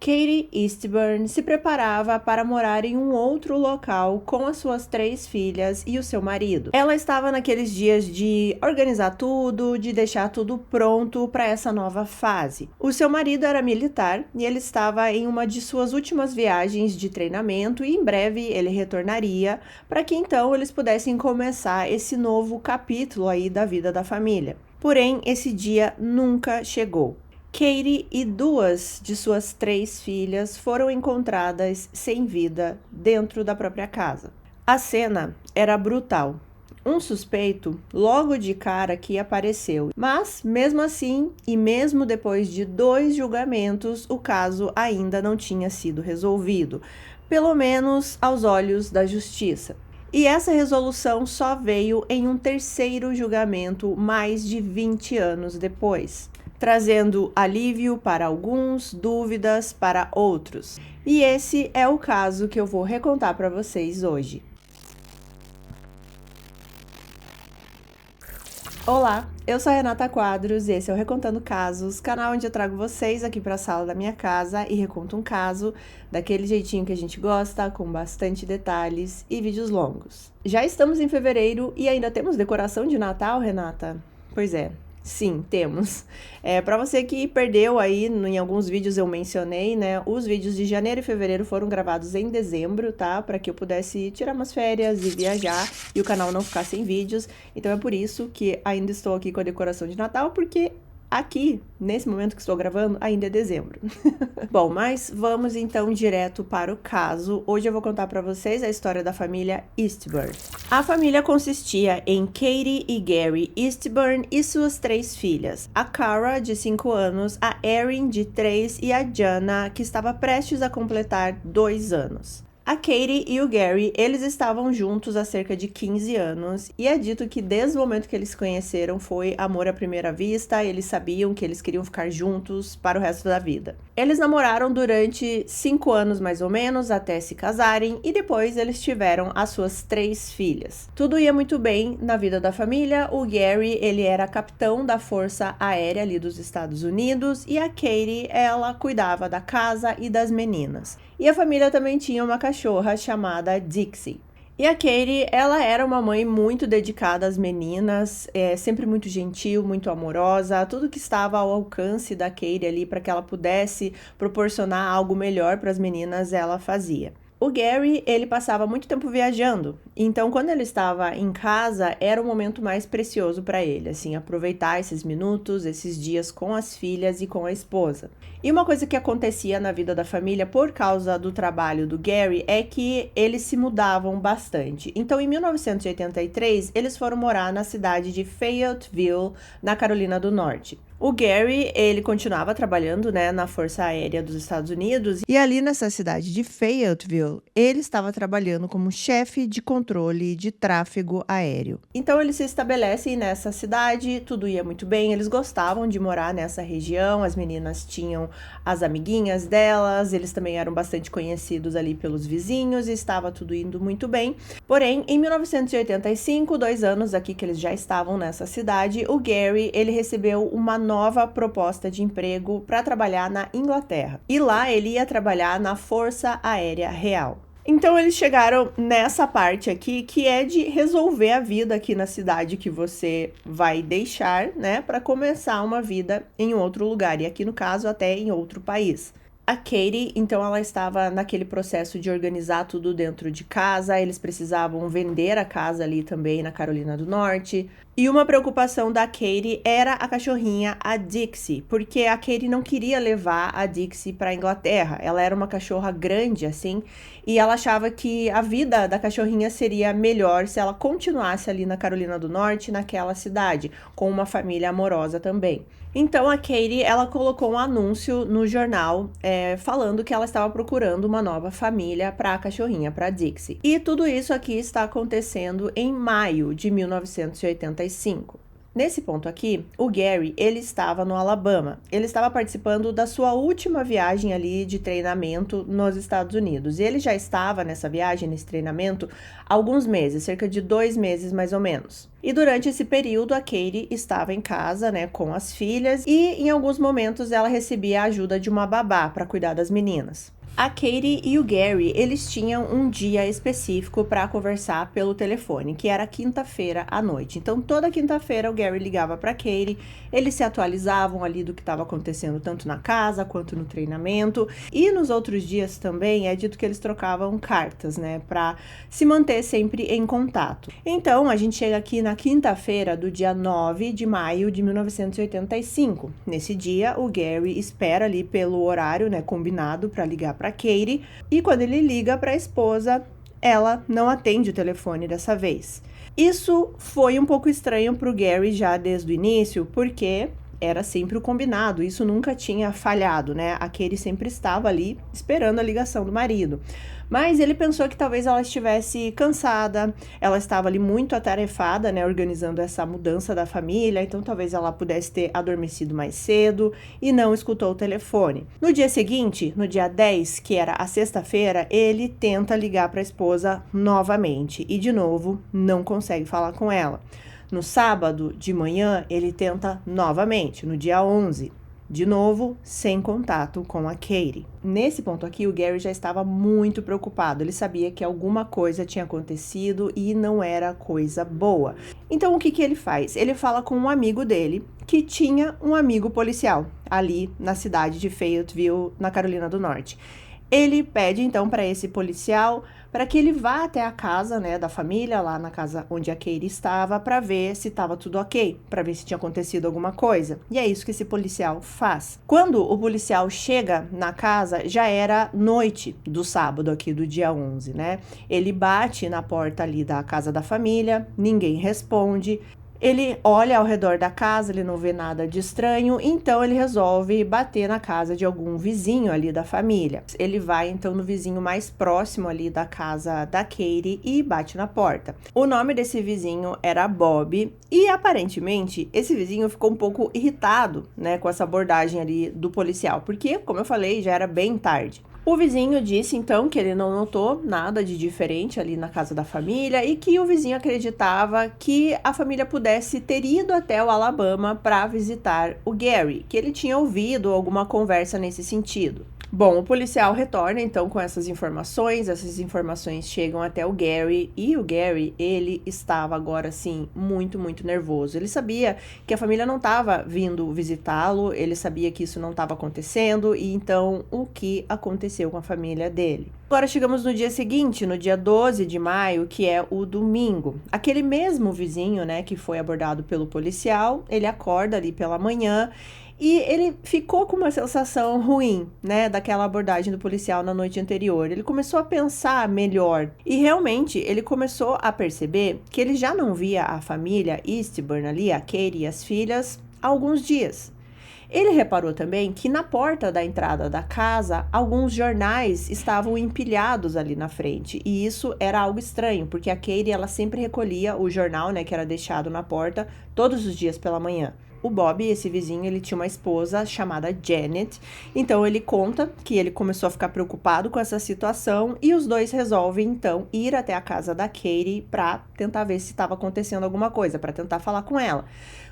Katie Eastburn se preparava para morar em um outro local com as suas 3 filhas e o seu marido. Ela estava naqueles dias de organizar tudo, de deixar tudo pronto para essa nova fase. O seu marido era militar e ele estava em uma de suas últimas viagens de treinamento e em breve ele retornaria para que então eles pudessem começar esse novo capítulo aí da vida da família. Porém, esse dia nunca chegou. Katie e 2 de suas 3 filhas foram encontradas sem vida dentro da própria casa. A cena era brutal. Um suspeito logo de cara que apareceu, mas mesmo assim e mesmo depois de 2 julgamentos, o caso ainda não tinha sido resolvido, pelo menos aos olhos da justiça. E essa resolução só veio em um 3º julgamento mais de 20 anos depois, trazendo alívio para alguns, dúvidas para outros. E esse é o caso que eu vou recontar para vocês hoje. Olá, eu sou a Renata Quadros e esse é o Recontando Casos, canal onde eu trago vocês aqui para a sala da minha casa e reconto um caso daquele jeitinho que a gente gosta, com bastante detalhes e vídeos longos. Já estamos em fevereiro e ainda temos decoração de Natal, Renata? Pois é. Sim, temos. Para você que perdeu aí, em alguns vídeos eu mencionei, né? Os vídeos de janeiro e fevereiro foram gravados em dezembro, tá? Para que eu pudesse tirar umas férias e viajar e o canal não ficar sem vídeos. Então é por isso que ainda estou aqui com a decoração de Natal, porque aqui, nesse momento que estou gravando, ainda é dezembro. Bom, mas vamos então direto para o caso. Hoje eu vou contar para vocês a história da família Eastburn. A família consistia em Katie e Gary Eastburn e suas 3 filhas. A Cara, de 5 anos, a Erin, de 3 e a Jana, que estava prestes a completar 2 anos. A Katie e o Gary, eles estavam juntos há cerca de 15 anos e é dito que desde o momento que eles se conheceram foi amor à primeira vista, eles sabiam que eles queriam ficar juntos para o resto da vida. Eles namoraram durante 5 anos mais ou menos até se casarem e depois eles tiveram as suas 3 filhas. Tudo ia muito bem na vida da família, o Gary, ele era capitão da Força Aérea ali dos Estados Unidos e a Katie, ela cuidava da casa e das meninas. E a família também tinha uma cachorra chamada Dixie. E a Katie, ela era uma mãe muito dedicada às meninas, sempre muito gentil, muito amorosa, tudo que estava ao alcance da Katie ali para que ela pudesse proporcionar algo melhor para as meninas, ela fazia. O Gary, ele passava muito tempo viajando, então quando ele estava em casa, era o momento mais precioso para ele, assim, aproveitar esses minutos, esses dias com as filhas e com a esposa. E uma coisa que acontecia na vida da família por causa do trabalho do Gary é que eles se mudavam bastante. Então, em 1983, eles foram morar na cidade de Fayetteville, na Carolina do Norte. O Gary, ele continuava trabalhando, né, na Força Aérea dos Estados Unidos e ali nessa cidade de Fayetteville, ele estava trabalhando como chefe de controle de tráfego aéreo. Então eles se estabelecem nessa cidade, tudo ia muito bem, eles gostavam de morar nessa região, as meninas tinham as amiguinhas delas, eles também eram bastante conhecidos ali pelos vizinhos e estava tudo indo muito bem. Porém, em 1985, 2 anos aqui que eles já estavam nessa cidade, o Gary, ele recebeu uma nova proposta de emprego para trabalhar na Inglaterra. E lá ele ia trabalhar na Força Aérea Real. Então eles chegaram nessa parte aqui que é de resolver a vida aqui na cidade que você vai deixar, né, para começar uma vida em outro lugar e aqui no caso até em outro país. A Katie, então, ela estava naquele processo de organizar tudo dentro de casa, eles precisavam vender a casa ali também na Carolina do Norte. E uma preocupação da Katie era a cachorrinha, a Dixie, porque a Katie não queria levar a Dixie para a Inglaterra. Ela era uma cachorra grande, assim, e ela achava que a vida da cachorrinha seria melhor se ela continuasse ali na Carolina do Norte, naquela cidade, com uma família amorosa também. Então a Katie, ela colocou um anúncio no jornal falando que ela estava procurando uma nova família para a cachorrinha, para a Dixie. E tudo isso aqui está acontecendo em maio de 1985. Nesse ponto aqui, o Gary, ele estava no Alabama. Ele estava participando da sua última viagem ali de treinamento nos Estados Unidos. E ele já estava nessa viagem, nesse treinamento, há alguns meses, cerca de 2 meses mais ou menos. E durante esse período, a Katie estava em casa, né, com as filhas e em alguns momentos ela recebia a ajuda de uma babá para cuidar das meninas. A Katie e o Gary, eles tinham um dia específico para conversar pelo telefone, que era quinta-feira à noite. Então, toda quinta-feira o Gary ligava para Katie, eles se atualizavam ali do que estava acontecendo tanto na casa quanto no treinamento. E nos outros dias também é dito que eles trocavam cartas, né, para se manter sempre em contato. Então, a gente chega aqui na quinta-feira do dia 9 de maio de 1985. Nesse dia, o Gary espera ali pelo horário, né, combinado para ligar para Katie, e quando ele liga para a esposa, ela não atende o telefone dessa vez. Isso foi um pouco estranho para o Gary já desde o início, porque era sempre o combinado, isso nunca tinha falhado, né? A Katie sempre estava ali esperando a ligação do marido. Mas ele pensou que talvez ela estivesse cansada, ela estava ali muito atarefada, né, organizando essa mudança da família, então talvez ela pudesse ter adormecido mais cedo e não escutou o telefone. No dia seguinte, no dia 10, que era a sexta-feira, ele tenta ligar para a esposa novamente e de novo não consegue falar com ela. No sábado de manhã, ele tenta novamente, no dia 11. De novo, sem contato com a Katie. Nesse ponto aqui, o Gary já estava muito preocupado. Ele sabia que alguma coisa tinha acontecido e não era coisa boa. Então, o que ele faz? Ele fala com um amigo dele, que tinha um amigo policial, ali na cidade de Fayetteville, na Carolina do Norte. Ele pede, então, para esse policial para que ele vá até a casa, né, da família, lá na casa onde a Katie estava, para ver se estava tudo ok, para ver se tinha acontecido alguma coisa. E é isso que esse policial faz. Quando o policial chega na casa, já era noite do sábado aqui, do dia 11, né? Ele bate na porta ali da casa da família, ninguém responde. Ele olha ao redor da casa, ele não vê nada de estranho, então ele resolve bater na casa de algum vizinho ali da família. Ele vai então no vizinho mais próximo ali da casa da Katie e bate na porta. O nome desse vizinho era Bob e aparentemente esse vizinho ficou um pouco irritado, né, com essa abordagem ali do policial, porque, como eu falei, já era bem tarde. O vizinho disse, então, que ele não notou nada de diferente ali na casa da família e que o vizinho acreditava que a família pudesse ter ido até o Alabama para visitar o Gary, que ele tinha ouvido alguma conversa nesse sentido. Bom, o policial retorna então com essas informações chegam até o Gary e o Gary, ele estava agora assim muito nervoso. Ele sabia que a família não estava vindo visitá-lo, ele sabia que isso não estava acontecendo e então o que aconteceu com a família dele. Agora chegamos no dia seguinte, no dia 12 de maio, que é o domingo. Aquele mesmo vizinho, né, que foi abordado pelo policial, ele acorda ali pela manhã e ele ficou com uma sensação ruim, né, daquela abordagem do policial na noite anterior. Ele começou a pensar melhor e realmente ele começou a perceber que ele já não via a família Eastburn ali, a Katie e as filhas, há alguns dias. Ele reparou também que na porta da entrada da casa, alguns jornais estavam empilhados ali na frente. E isso era algo estranho, porque a Katie, ela sempre recolhia o jornal, né, que era deixado na porta todos os dias pela manhã. O Bob, esse vizinho, ele tinha uma esposa chamada Janet, então ele conta que ele começou a ficar preocupado com essa situação e os dois resolvem então ir até a casa da Katie para tentar ver se estava acontecendo alguma coisa, para tentar falar com ela.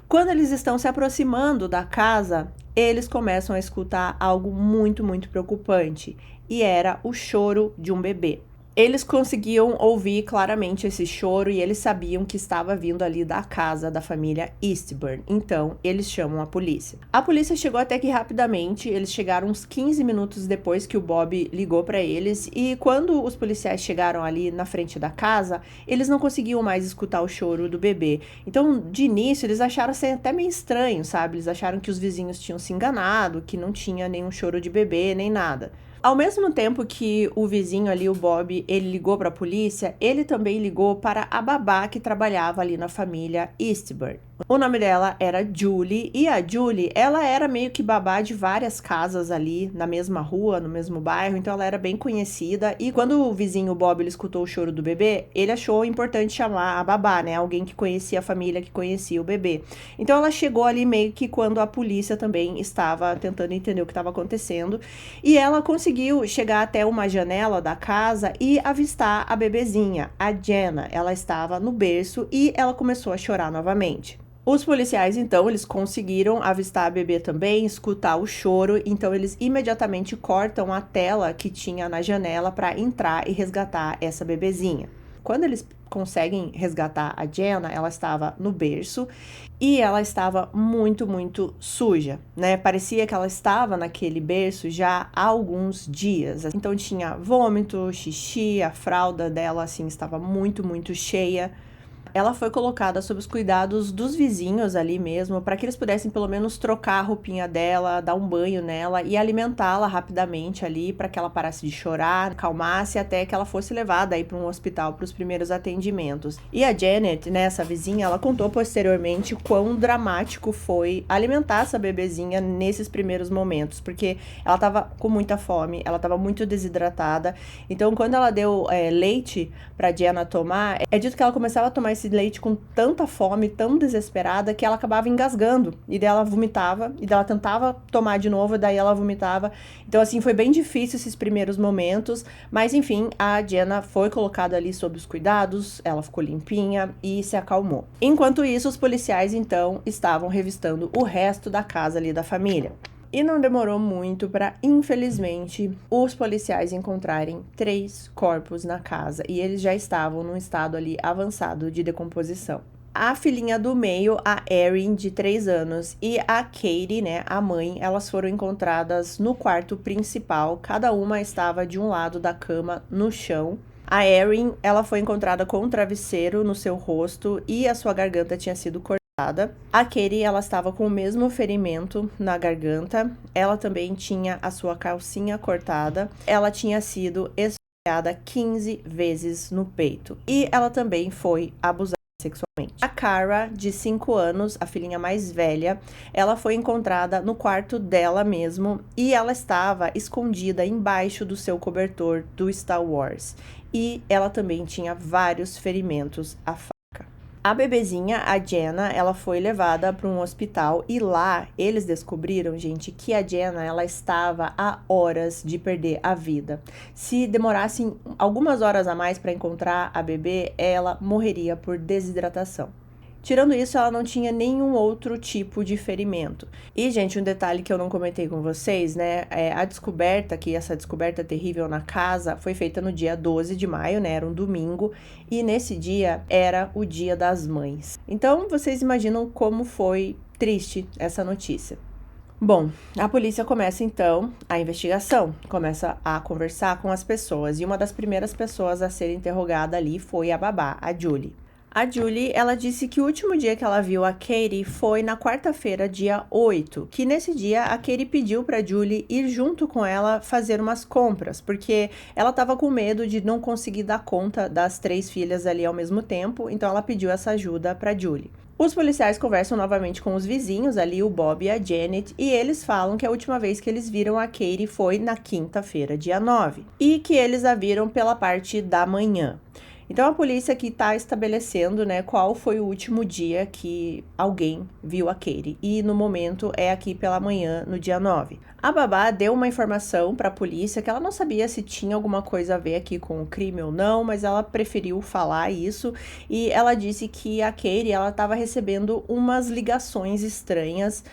Quando eles estão se aproximando da casa, eles começam a escutar algo muito preocupante e era o choro de um bebê. Eles conseguiam ouvir claramente esse choro e eles sabiam que estava vindo ali da casa da família Eastburn. Então, eles chamam a polícia. A polícia chegou até que rapidamente, eles chegaram uns 15 minutos depois que o Bob ligou para eles e quando os policiais chegaram ali na frente da casa, eles não conseguiam mais escutar o choro do bebê. Então, de início, eles acharam ser até meio estranho, sabe? Eles acharam que os vizinhos tinham se enganado, que não tinha nenhum choro de bebê, nem nada. Ao mesmo tempo que o vizinho ali, o Bob, ele ligou para a polícia, ele também ligou para a babá que trabalhava ali na família Eastburn. O nome dela era Julie, e a Julie, ela era meio que babá de várias casas ali na mesma rua, no mesmo bairro, então ela era bem conhecida. E quando o vizinho Bob ele escutou o choro do bebê, ele achou importante chamar a babá, né? Alguém que conhecia a família, que conhecia o bebê. Então ela chegou ali meio que quando a polícia também estava tentando entender o que estava acontecendo, e ela conseguiu chegar até uma janela da casa e avistar a bebezinha, a Jenna. Ela estava no berço e ela começou a chorar novamente. Os policiais, então, eles conseguiram avistar a bebê também, escutar o choro, então eles imediatamente cortam a tela que tinha na janela para entrar e resgatar essa bebezinha. Quando eles conseguem resgatar a Jenna, ela estava no berço e ela estava muito, muito suja, né? Parecia que ela estava naquele berço já há alguns dias. Então tinha vômito, xixi, a fralda dela, assim, estava muito, muito cheia. Ela foi colocada sob os cuidados dos vizinhos ali mesmo, para que eles pudessem pelo menos trocar a roupinha dela, dar um banho nela e alimentá-la rapidamente ali, para que ela parasse de chorar, acalmasse, até que ela fosse levada aí para um hospital para os primeiros atendimentos. E a Janet, né, essa vizinha, ela contou posteriormente quão dramático foi alimentar essa bebezinha nesses primeiros momentos, porque ela estava com muita fome, ela estava muito desidratada. Então, quando ela deu leite para Jenna tomar, é dito que ela começava a tomar esse leite com tanta fome, tão desesperada, que ela acabava engasgando. E daí ela vomitava, e daí ela tentava tomar de novo, e daí ela vomitava. Então, assim, foi bem difícil esses primeiros momentos. Mas, enfim, a Jenna foi colocada ali sob os cuidados, ela ficou limpinha e se acalmou. Enquanto isso, os policiais, então, estavam revistando o resto da casa ali da família. E não demorou muito para, infelizmente, os policiais encontrarem 3 corpos na casa. E eles já estavam num estado ali avançado de decomposição. A filhinha do meio, a Erin, de 3 anos, e a Katie, né, a mãe, elas foram encontradas no quarto principal. Cada uma estava de um lado da cama, no chão. A Erin, ela foi encontrada com um travesseiro no seu rosto e a sua garganta tinha sido cortada. A Katie, ela estava com o mesmo ferimento na garganta. Ela também tinha a sua calcinha cortada. Ela tinha sido esfaqueada 15 vezes no peito. E ela também foi abusada sexualmente. A Cara, de 5 anos, a filhinha mais velha, ela foi encontrada no quarto dela mesmo e ela estava escondida embaixo do seu cobertor do Star Wars. E ela também tinha vários ferimentos à faca. A bebezinha, a Jenna, ela foi levada para um hospital e lá eles descobriram, gente, que a Jenna, ela estava a horas de perder a vida. Se demorassem algumas horas a mais para encontrar a bebê, ela morreria por desidratação. Tirando isso, ela não tinha nenhum outro tipo de ferimento. E, gente, um detalhe que eu não comentei com vocês, né? A descoberta, que essa descoberta terrível na casa, foi feita no dia 12 de maio, né? Era um domingo. E nesse dia era o Dia das Mães. Então, vocês imaginam como foi triste essa notícia. Bom, a polícia começa então a investigação, começa a conversar com as pessoas. E uma das primeiras pessoas a ser interrogada ali foi a babá, a Julie. A Julie, ela disse que o último dia que ela viu a Katie foi na quarta-feira, dia 8, que nesse dia a Katie pediu para Julie ir junto com ela fazer umas compras, porque ela estava com medo de não conseguir dar conta das 3 filhas ali ao mesmo tempo, então ela pediu essa ajuda para Julie. Os policiais conversam novamente com os vizinhos ali, o Bob e a Janet, e eles falam que a última vez que eles viram a Katie foi na quinta-feira, dia 9, e que eles a viram pela parte da manhã. Então a polícia aqui está estabelecendo, né, qual foi o último dia que alguém viu a Katie. E no momento é aqui pela manhã, no dia 9. A babá deu uma informação para a polícia que ela não sabia se tinha alguma coisa a ver aqui com o crime ou não, mas ela preferiu falar isso e ela disse que a Katie, ela estava recebendo umas ligações estranhas.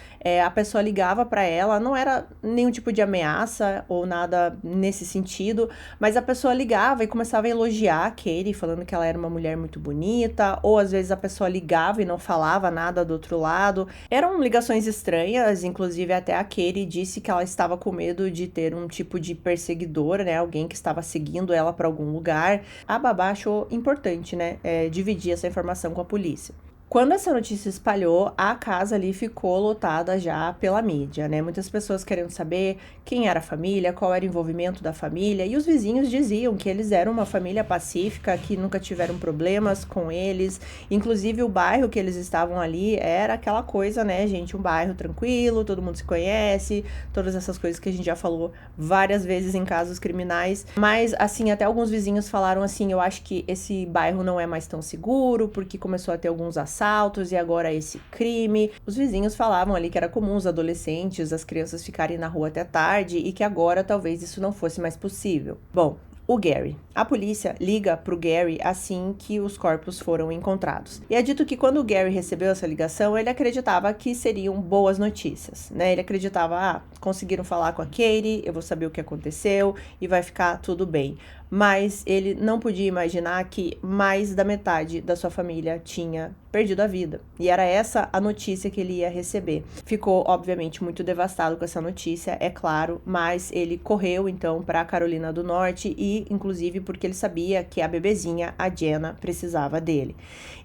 A pessoa ligava para ela, não era nenhum tipo de ameaça ou nada nesse sentido, mas a pessoa ligava e começava a elogiar a Katie, falando que ela era uma mulher muito bonita, ou às vezes a pessoa ligava e não falava nada do outro lado. Eram ligações estranhas, inclusive até a Katie disse que ela estava com medo de ter um tipo de perseguidor, né, alguém que estava seguindo ela para algum lugar. A babá achou importante, né, dividir essa informação com a polícia. Quando essa notícia espalhou, a casa ali ficou lotada já pela mídia, né? Muitas pessoas querendo saber quem era a família, qual era o envolvimento da família, e os vizinhos diziam que eles eram uma família pacífica, que nunca tiveram problemas com eles. Inclusive, o bairro que eles estavam ali era aquela coisa, né, gente? Um bairro tranquilo, todo mundo se conhece, todas essas coisas que a gente já falou várias vezes em casos criminais. Mas, assim, até alguns vizinhos falaram assim: eu acho que esse bairro não é mais tão seguro, porque começou a ter alguns assaltos e agora esse crime. Os vizinhos falavam ali que era comum os adolescentes, as crianças ficarem na rua até tarde e que agora talvez isso não fosse mais possível. Bom, o Gary. A polícia liga pro Gary assim que os corpos foram encontrados. E é dito que quando o Gary recebeu essa ligação, ele acreditava que seriam boas notícias, né? Ele acreditava, conseguiram falar com a Katie, eu vou saber o que aconteceu e vai ficar tudo bem. Mas ele não podia imaginar que mais da metade da sua família tinha perdido a vida. E era essa a notícia que ele ia receber. Ficou, obviamente, muito devastado com essa notícia, é claro, mas ele correu, então, para a Carolina do Norte e, inclusive, porque ele sabia que a bebezinha, a Jenna, precisava dele.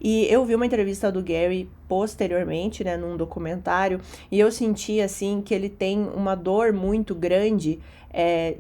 E eu vi uma entrevista do Gary posteriormente, né, num documentário, e eu senti, assim, que ele tem uma dor muito grande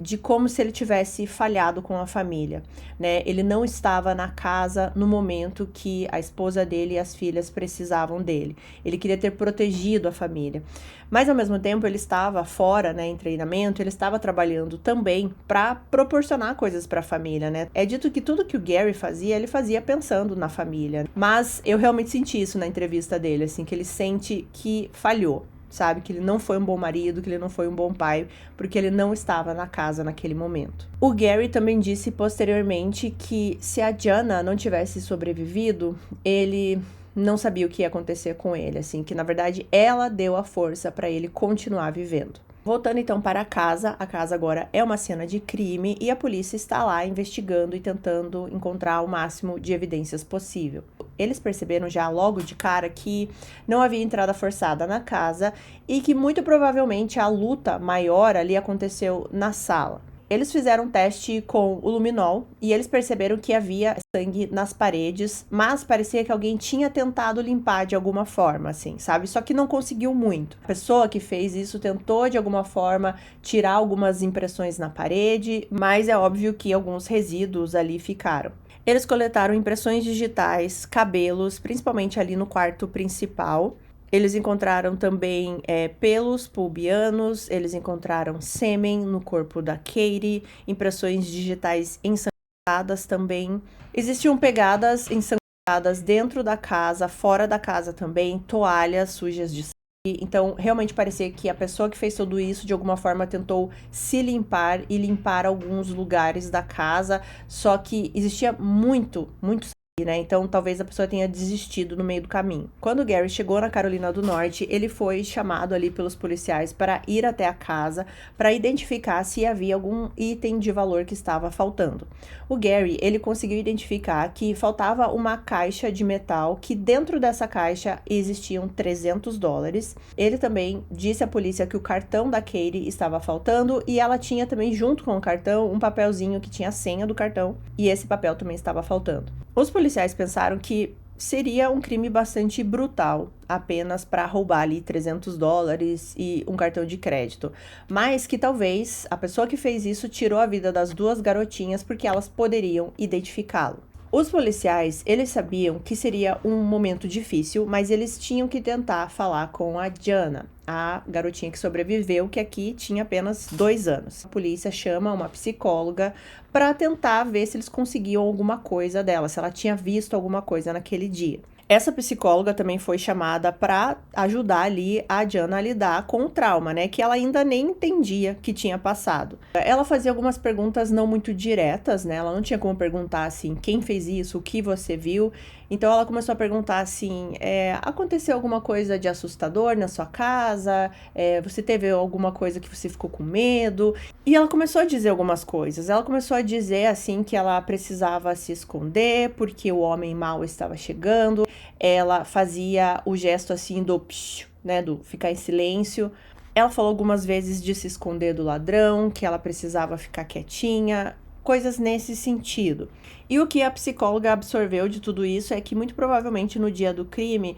de como se ele tivesse falhado com a família, né? Ele não estava na casa no momento que a esposa dele e as filhas precisavam dele. Ele queria ter protegido a família. Mas, ao mesmo tempo, ele estava fora, né, em treinamento, ele estava trabalhando também para proporcionar coisas para a família, né? É dito que tudo que o Gary fazia, ele fazia pensando na família. Mas eu realmente senti isso na entrevista dele, assim, que ele sente que falhou. Sabe, que ele não foi um bom marido, que ele não foi um bom pai, porque ele não estava na casa naquele momento. O Gary também disse posteriormente que se a Jenna não tivesse sobrevivido, ele não sabia o que ia acontecer com ele, assim, que na verdade ela deu a força para ele continuar vivendo. Voltando então para a casa agora é uma cena de crime e a polícia está lá investigando e tentando encontrar o máximo de evidências possível. Eles perceberam já logo de cara que não havia entrada forçada na casa e que muito provavelmente a luta maior ali aconteceu na sala. Eles fizeram um teste com o luminol e eles perceberam que havia sangue nas paredes, mas parecia que alguém tinha tentado limpar de alguma forma, assim, sabe? Só que não conseguiu muito. A pessoa que fez isso tentou de alguma forma tirar algumas impressões na parede, mas é óbvio que alguns resíduos ali ficaram. Eles coletaram impressões digitais, cabelos, principalmente ali no quarto principal. Eles encontraram também pelos pubianos, eles encontraram sêmen no corpo da Katie, impressões digitais ensanguentadas também. Existiam pegadas ensanguentadas dentro da casa, fora da casa também, toalhas sujas de sangue. Então, realmente parecia que a pessoa que fez tudo isso, de alguma forma, tentou se limpar e limpar alguns lugares da casa, só que existia muito sangue, né? Então, talvez a pessoa tenha desistido no meio do caminho. Quando o Gary chegou na Carolina do Norte, ele foi chamado ali pelos policiais para ir até a casa para identificar se havia algum item de valor que estava faltando. O Gary, ele conseguiu identificar que faltava uma caixa de metal, que dentro dessa caixa existiam $300. Ele também disse à polícia que o cartão da Katie estava faltando e ela tinha também, junto com o cartão, um papelzinho que tinha a senha do cartão e esse papel também estava faltando. Os policiais pensaram que seria um crime bastante brutal, apenas para roubar ali $300 e um cartão de crédito, mas que talvez a pessoa que fez isso tirou a vida das duas garotinhas porque elas poderiam identificá-lo. Os policiais, eles sabiam que seria um momento difícil, mas eles tinham que tentar falar com a Jenna, a garotinha que sobreviveu, que aqui tinha apenas 2 anos. A polícia chama uma psicóloga para tentar ver se eles conseguiam alguma coisa dela, se ela tinha visto alguma coisa naquele dia. Essa psicóloga também foi chamada para ajudar ali a Jenna a lidar com o trauma, né? Que ela ainda nem entendia que tinha passado. Ela fazia algumas perguntas não muito diretas, né? Ela não tinha como perguntar assim, quem fez isso, o que você viu. Então ela começou a perguntar assim, aconteceu alguma coisa de assustador na sua casa? Você teve alguma coisa que você ficou com medo? E ela começou a dizer algumas coisas. Ela começou a dizer assim que ela precisava se esconder porque o homem mau estava chegando. Ela fazia o gesto assim do psh, né, do ficar em silêncio. Ela falou algumas vezes de se esconder do ladrão, que ela precisava ficar quietinha. coisas nesse sentido. E o que a psicóloga absorveu de tudo isso é que muito provavelmente no dia do crime,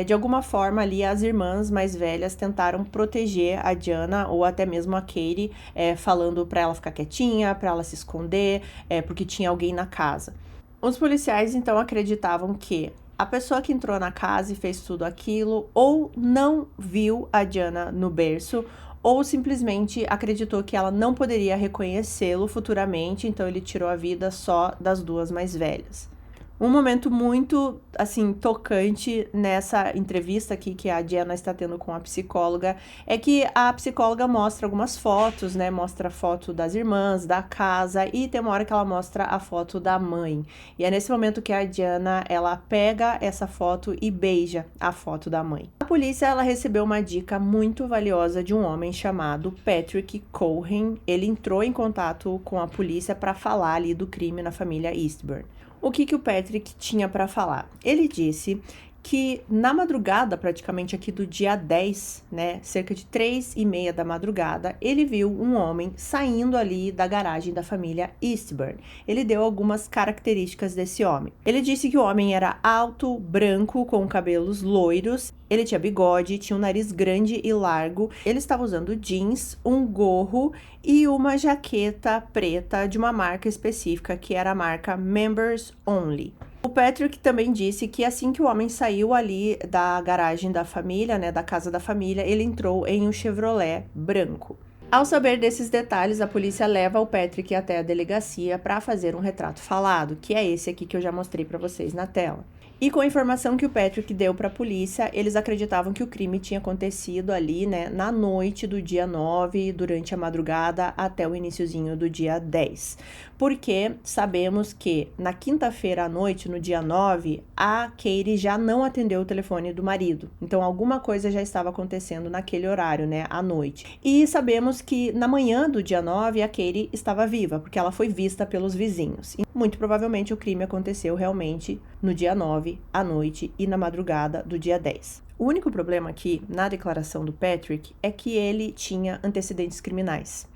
de alguma forma ali as irmãs mais velhas tentaram proteger a Diana ou até mesmo a Katie, falando para ela ficar quietinha, para ela se esconder, porque tinha alguém na casa. Os policiais então acreditavam que a pessoa que entrou na casa e fez tudo aquilo ou não viu a Diana no berço ou simplesmente acreditou que ela não poderia reconhecê-lo futuramente, então ele tirou a vida só das duas mais velhas. Um momento muito, assim, tocante nessa entrevista aqui que a Diana está tendo com a psicóloga é que a psicóloga mostra algumas fotos, né? Mostra a foto das irmãs, da casa e tem uma hora que ela mostra a foto da mãe. E é nesse momento que a Diana, ela pega essa foto e beija a foto da mãe. A polícia, ela recebeu uma dica muito valiosa de um homem chamado Patrick Cohen. Ele entrou em contato com a polícia para falar ali do crime na família Eastburn. O que o Patrick tinha para falar? Ele disse que na madrugada, praticamente aqui do dia 10, né, cerca de 3h30 da madrugada, ele viu um homem saindo ali da garagem da família Eastburn. Ele deu algumas características desse homem. Ele disse que o homem era alto, branco, com cabelos loiros, ele tinha bigode, tinha um nariz grande e largo, ele estava usando jeans, um gorro e uma jaqueta preta de uma marca específica, que era a marca Members Only. O Patrick também disse que assim que o homem saiu ali da garagem da família, né, da casa da família, ele entrou em um Chevrolet branco. Ao saber desses detalhes, a polícia leva o Patrick até a delegacia para fazer um retrato falado, que é esse aqui que eu já mostrei para vocês na tela. E com a informação que o Patrick deu para a polícia, eles acreditavam que o crime tinha acontecido ali, né, na noite do dia 9, durante a madrugada até o iniciozinho do dia 10. Porque sabemos que na quinta-feira à noite, no dia 9, a Katie já não atendeu o telefone do marido. Então alguma coisa já estava acontecendo naquele horário, né, à noite. E sabemos que na manhã do dia 9, a Katie estava viva, porque ela foi vista pelos vizinhos. E muito provavelmente o crime aconteceu realmente no dia 9, à noite e na madrugada do dia 10. O único problema aqui na declaração do Patrick é que ele tinha antecedentes criminais.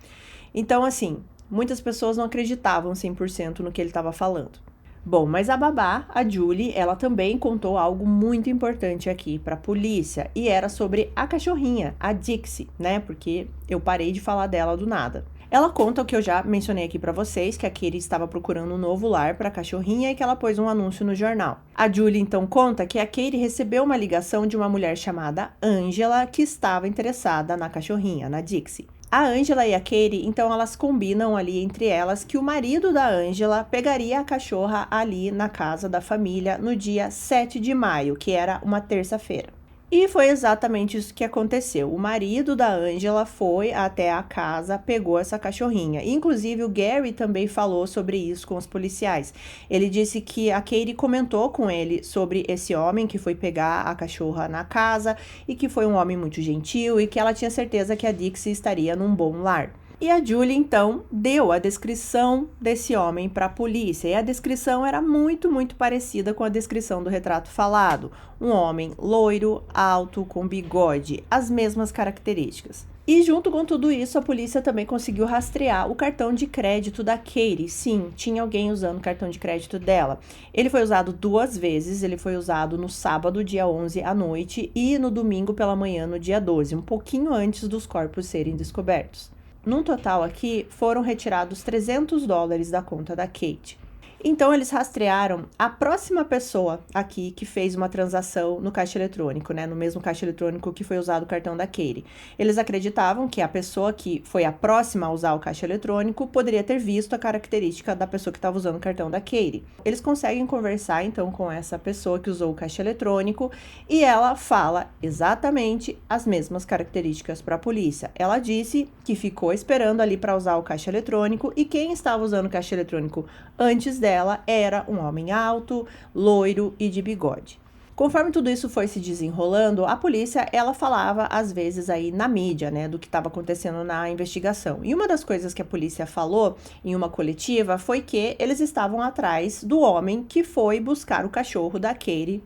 Então, assim, muitas pessoas não acreditavam 100% no que ele estava falando. Bom, mas a babá, a Julie, ela também contou algo muito importante aqui para a polícia e era sobre a cachorrinha, a Dixie, né? Porque eu parei de falar dela do nada. Ela conta o que eu já mencionei aqui pra vocês, que a Katie estava procurando um novo lar para a cachorrinha e que ela pôs um anúncio no jornal. A Julie então conta que a Katie recebeu uma ligação de uma mulher chamada Angela que estava interessada na cachorrinha, na Dixie. A Angela e a Katie, então, elas combinam ali entre elas que o marido da Angela pegaria a cachorra ali na casa da família no dia 7 de maio, que era uma terça-feira. E foi exatamente isso que aconteceu. O marido da Angela foi até a casa, pegou essa cachorrinha. Inclusive, o Gary também falou sobre isso com os policiais. Ele disse que a Katie comentou com ele sobre esse homem que foi pegar a cachorra na casa e que foi um homem muito gentil e que ela tinha certeza que a Dixie estaria num bom lar. E a Julie, então, deu a descrição desse homem para a polícia. E a descrição era muito, muito parecida com a descrição do retrato falado. Um homem loiro, alto, com bigode, as mesmas características. E junto com tudo isso, a polícia também conseguiu rastrear o cartão de crédito da Katie. Sim, tinha alguém usando o cartão de crédito dela. Ele foi usado 2 vezes, ele foi usado no sábado, dia 11, à noite, e no domingo pela manhã, no dia 12, um pouquinho antes dos corpos serem descobertos. Num total aqui, foram retirados $300 da conta da Kate. Então, eles rastrearam a próxima pessoa aqui que fez uma transação no caixa eletrônico, né? No mesmo caixa eletrônico que foi usado o cartão da Katie. Eles acreditavam que a pessoa que foi a próxima a usar o caixa eletrônico poderia ter visto a característica da pessoa que estava usando o cartão da Katie. Eles conseguem conversar, então, com essa pessoa que usou o caixa eletrônico e ela fala exatamente as mesmas características para a polícia. Ela disse que ficou esperando ali para usar o caixa eletrônico e quem estava usando o caixa eletrônico antes dela era um homem alto, loiro e de bigode. Conforme tudo isso foi se desenrolando, a polícia, ela falava às vezes aí na mídia, né, do que estava acontecendo na investigação. E uma das coisas que a polícia falou em uma coletiva foi que eles estavam atrás do homem que foi buscar o cachorro da Katie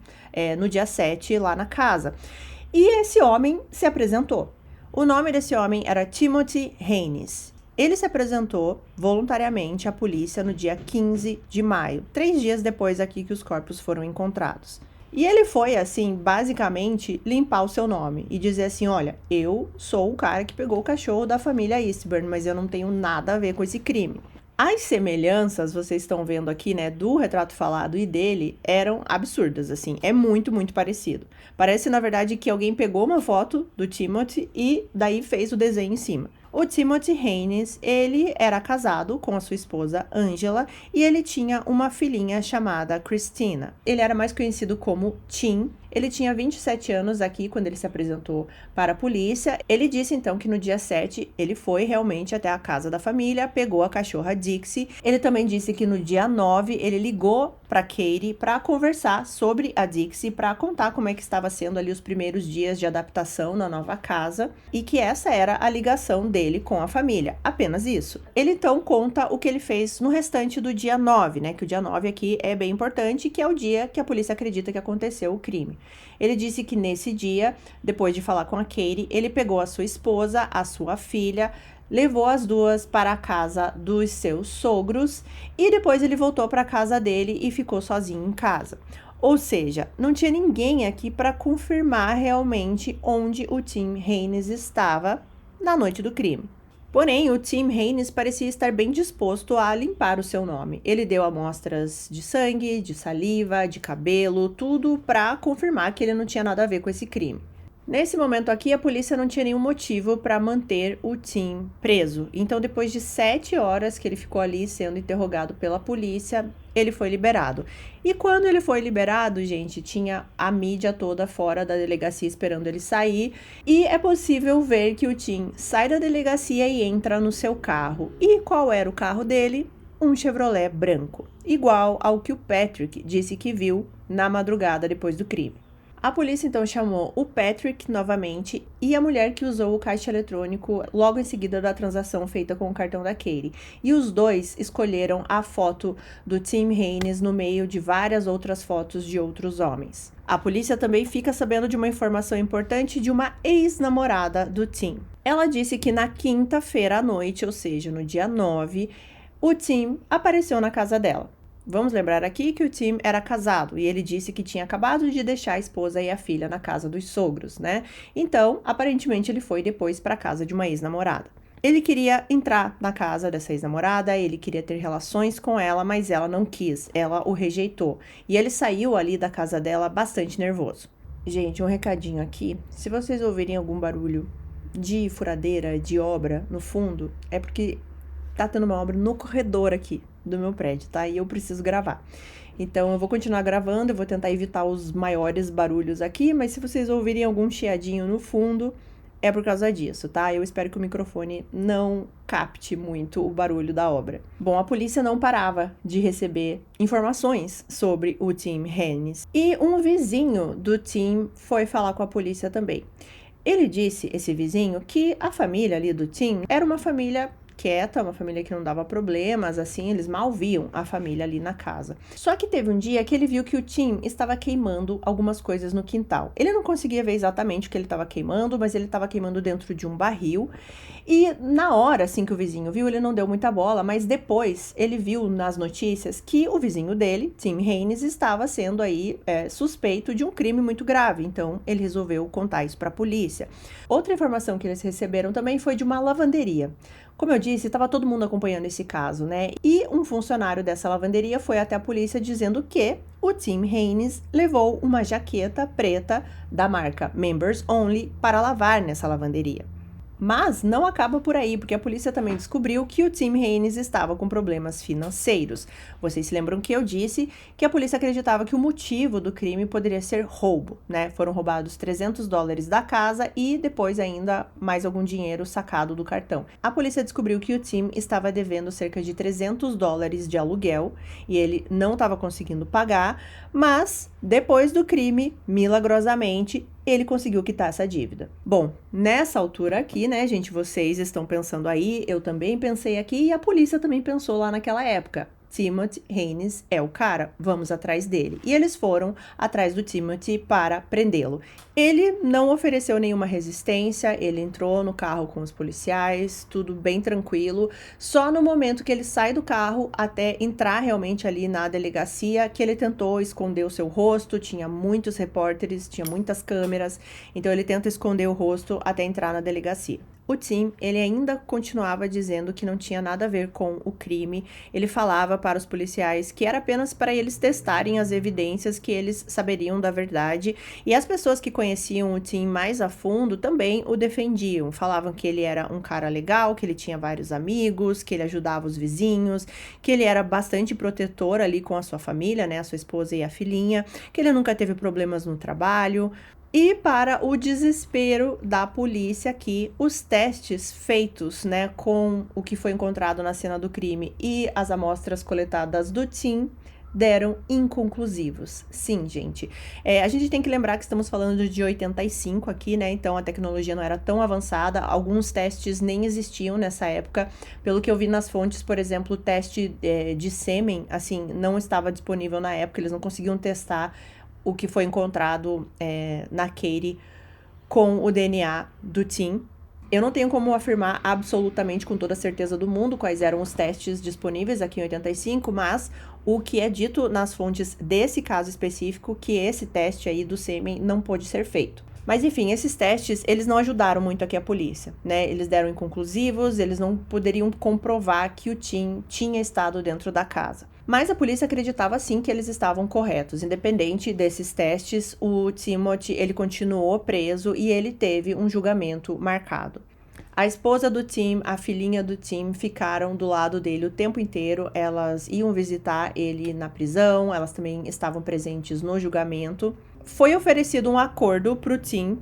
no dia 7 lá na casa. E esse homem se apresentou. O nome desse homem era Timothy Haynes. Ele se apresentou voluntariamente à polícia no dia 15 de maio, 3 dias depois aqui que os corpos foram encontrados. E ele foi, assim, basicamente limpar o seu nome e dizer assim: olha, eu sou o cara que pegou o cachorro da família Eastburn, mas eu não tenho nada a ver com esse crime. As semelhanças, vocês estão vendo aqui, né, do retrato falado e dele, eram absurdas, assim, é muito, muito parecido. Parece, na verdade, que alguém pegou uma foto do Timothy e daí fez o desenho em cima. O Timothy Haynes, ele era casado com a sua esposa Angela e ele tinha uma filhinha chamada Christina. Ele era mais conhecido como Tim. Ele tinha 27 anos aqui quando ele se apresentou para a polícia. Ele disse então que no dia 7 ele foi realmente até a casa da família, pegou a cachorra Dixie. Ele também disse que no dia 9 ele ligou para Katie para conversar sobre a Dixie, para contar como é que estava sendo ali os primeiros dias de adaptação na nova casa e que essa era a ligação dele com a família, apenas isso. Ele então conta o que ele fez no restante do dia 9, né, que o dia 9 aqui é bem importante, que é o dia que a polícia acredita que aconteceu o crime. Ele disse que nesse dia, depois de falar com a Katie, ele pegou a sua esposa, a sua filha, levou as duas para a casa dos seus sogros e depois ele voltou para a casa dele e ficou sozinho em casa. Ou seja, não tinha ninguém aqui para confirmar realmente onde o Tim Haynes estava na noite do crime. Porém, o Tim Haynes parecia estar bem disposto a limpar o seu nome. Ele deu amostras de sangue, de saliva, de cabelo, tudo para confirmar que ele não tinha nada a ver com esse crime. Nesse momento aqui, a polícia não tinha nenhum motivo para manter o Tim preso. Então, depois de 7 horas que ele ficou ali sendo interrogado pela polícia, ele foi liberado. E quando ele foi liberado, gente, tinha a mídia toda fora da delegacia esperando ele sair. E é possível ver que o Tim sai da delegacia e entra no seu carro. E qual era o carro dele? Um Chevrolet branco, igual ao que o Patrick disse que viu na madrugada depois do crime. A polícia então chamou o Patrick novamente e a mulher que usou o caixa eletrônico logo em seguida da transação feita com o cartão da Katie. E os dois escolheram a foto do Tim Haynes no meio de várias outras fotos de outros homens. A polícia também fica sabendo de uma informação importante de uma ex-namorada do Tim. Ela disse que na quinta-feira à noite, ou seja, no dia 9, o Tim apareceu na casa dela. Vamos lembrar aqui que o Tim era casado e ele disse que tinha acabado de deixar a esposa e a filha na casa dos sogros, né? Então, aparentemente, ele foi depois para a casa de uma ex-namorada. Ele queria entrar na casa dessa ex-namorada, ele queria ter relações com ela, mas ela não quis, ela o rejeitou. E ele saiu ali da casa dela bastante nervoso. Gente, um recadinho aqui, se vocês ouvirem algum barulho de furadeira, de obra no fundo, é porque tá tendo uma obra no corredor aqui do meu prédio, tá? E eu preciso gravar. Então, eu vou continuar gravando, eu vou tentar evitar os maiores barulhos aqui, mas se vocês ouvirem algum chiadinho no fundo, é por causa disso, tá? Eu espero que o microfone não capte muito o barulho da obra. Bom, a polícia não parava de receber informações sobre o Tim Haynes. E um vizinho do Tim foi falar com a polícia também. Ele disse, esse vizinho, que a família ali do Tim era uma família quieta, uma família que não dava problemas, assim, eles mal viam a família ali na casa. Só que teve um dia que ele viu que o Tim estava queimando algumas coisas no quintal. Ele não conseguia ver exatamente o que ele estava queimando, mas ele estava queimando dentro de um barril. E na hora, assim, que o vizinho viu, ele não deu muita bola, mas depois ele viu nas notícias que o vizinho dele, Tim Haynes, estava sendo aí suspeito de um crime muito grave. Então, ele resolveu contar isso para a polícia. Outra informação que eles receberam também foi de uma lavanderia. Como eu disse, estava todo mundo acompanhando esse caso, né? E um funcionário dessa lavanderia foi até a polícia dizendo que o Tim Haynes levou uma jaqueta preta da marca Members Only para lavar nessa lavanderia. Mas não acaba por aí, porque a polícia também descobriu que o Tim Haynes estava com problemas financeiros. Vocês se lembram que eu disse que a polícia acreditava que o motivo do crime poderia ser roubo, né? Foram roubados $300 da casa e depois ainda mais algum dinheiro sacado do cartão. A polícia descobriu que o Tim estava devendo cerca de $300 de aluguel e ele não estava conseguindo pagar, mas depois do crime, milagrosamente, ele conseguiu quitar essa dívida. Bom, nessa altura aqui, né, gente, vocês estão pensando aí, eu também pensei aqui e a polícia também pensou lá naquela época. Timothy Haynes é o cara, vamos atrás dele. E eles foram atrás do Timothy para prendê-lo. Ele não ofereceu nenhuma resistência, ele entrou no carro com os policiais, tudo bem tranquilo. Só no momento que ele sai do carro até entrar realmente ali na delegacia, que ele tentou esconder o seu rosto, tinha muitos repórteres, tinha muitas câmeras, então ele tenta esconder o rosto até entrar na delegacia. O Tim, ele ainda continuava dizendo que não tinha nada a ver com o crime. Ele falava para os policiais que era apenas para eles testarem as evidências, que eles saberiam da verdade. E as pessoas que conheciam o Tim mais a fundo também o defendiam. Falavam que ele era um cara legal, que ele tinha vários amigos, que ele ajudava os vizinhos, que ele era bastante protetor ali com a sua família, né, a sua esposa e a filhinha, que ele nunca teve problemas no trabalho. E para o desespero da polícia aqui, os testes feitos, né, com o que foi encontrado na cena do crime e as amostras coletadas do Tim deram inconclusivos. Sim, gente. A gente tem que lembrar que estamos falando de 85 aqui, né? Então a tecnologia não era tão avançada. Alguns testes nem existiam nessa época. Pelo que eu vi nas fontes, por exemplo, o teste de sêmen, assim, não estava disponível na época. Eles não conseguiam testar o que foi encontrado na Katie com o DNA do Tim. Eu não tenho como afirmar absolutamente com toda a certeza do mundo quais eram os testes disponíveis aqui em 85, mas o que é dito nas fontes desse caso específico, que esse teste aí do sêmen não pôde ser feito. Mas enfim, esses testes, eles não ajudaram muito aqui a polícia, né? Eles deram inconclusivos, eles não poderiam comprovar que o Tim tinha estado dentro da casa. Mas a polícia acreditava sim que eles estavam corretos. Independente desses testes, o Timothy, ele continuou preso e ele teve um julgamento marcado. A esposa do Tim, a filhinha do Tim, ficaram do lado dele o tempo inteiro. Elas iam visitar ele na prisão, elas também estavam presentes no julgamento. Foi oferecido um acordo para o Tim,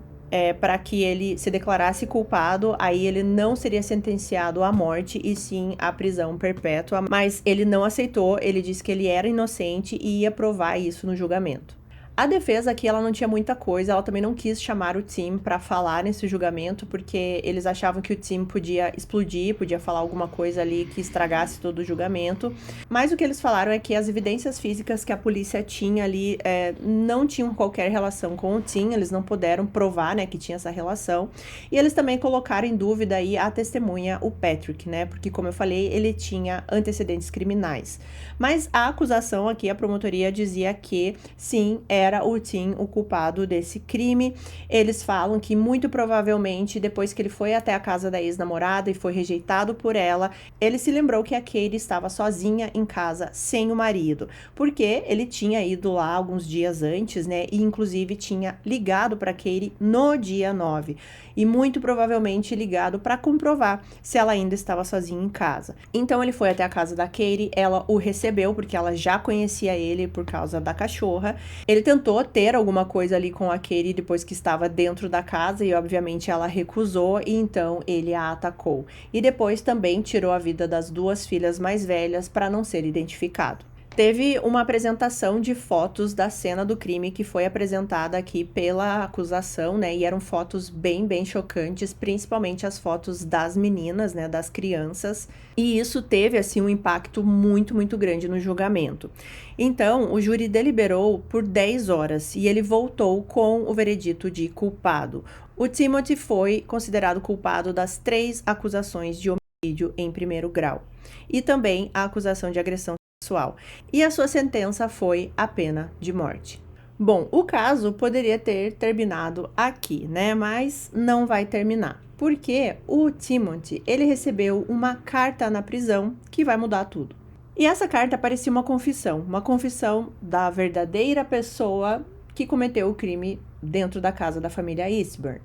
para que ele se declarasse culpado, aí ele não seria sentenciado à morte e sim à prisão perpétua, mas ele não aceitou, ele disse que ele era inocente e ia provar isso no julgamento. A defesa aqui, ela não tinha muita coisa, ela também não quis chamar o Tim para falar nesse julgamento, porque eles achavam que o Tim podia explodir, podia falar alguma coisa ali que estragasse todo o julgamento. Mas o que eles falaram é que as evidências físicas que a polícia tinha ali não tinham qualquer relação com o Tim, eles não puderam provar, né, que tinha essa relação. E eles também colocaram em dúvida aí a testemunha, o Patrick, né, porque como eu falei, ele tinha antecedentes criminais. Mas a acusação aqui, a promotoria dizia que sim, era o Tim o culpado desse crime. Eles falam que muito provavelmente depois que ele foi até a casa da ex-namorada e foi rejeitado por ela, ele se lembrou que a Katie estava sozinha em casa sem o marido, porque ele tinha ido lá alguns dias antes, né, e inclusive tinha ligado para Katie no dia 9 e muito provavelmente ligado para comprovar se ela ainda estava sozinha em casa. Então ele foi até a casa da Katie, ela o recebeu porque ela já conhecia ele por causa da cachorra. Ele tentou ter alguma coisa ali com a Katie depois que estava dentro da casa e obviamente ela recusou e então ele a atacou. E depois também tirou a vida das duas filhas mais velhas para não ser identificado. Teve uma apresentação de fotos da cena do crime que foi apresentada aqui pela acusação, né? E eram fotos bem chocantes, principalmente as fotos das meninas, né? Das crianças. E isso teve, assim, um impacto muito grande no julgamento. Então, o júri deliberou por 10 horas e ele voltou com o veredito de culpado. O Timothy foi considerado culpado das 3 acusações de homicídio em primeiro grau. E também a acusação de agressão sexual. E a sua sentença foi a pena de morte. Bom, o caso poderia ter terminado aqui, né? Mas não vai terminar. Porque o Timothy, ele recebeu uma carta na prisão que vai mudar tudo. E essa carta parecia uma confissão da verdadeira pessoa que cometeu o crime dentro da casa da família Eastburn.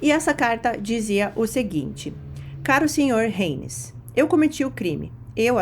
E essa carta dizia o seguinte: Caro Sr. Haynes, eu cometi o crime. Eu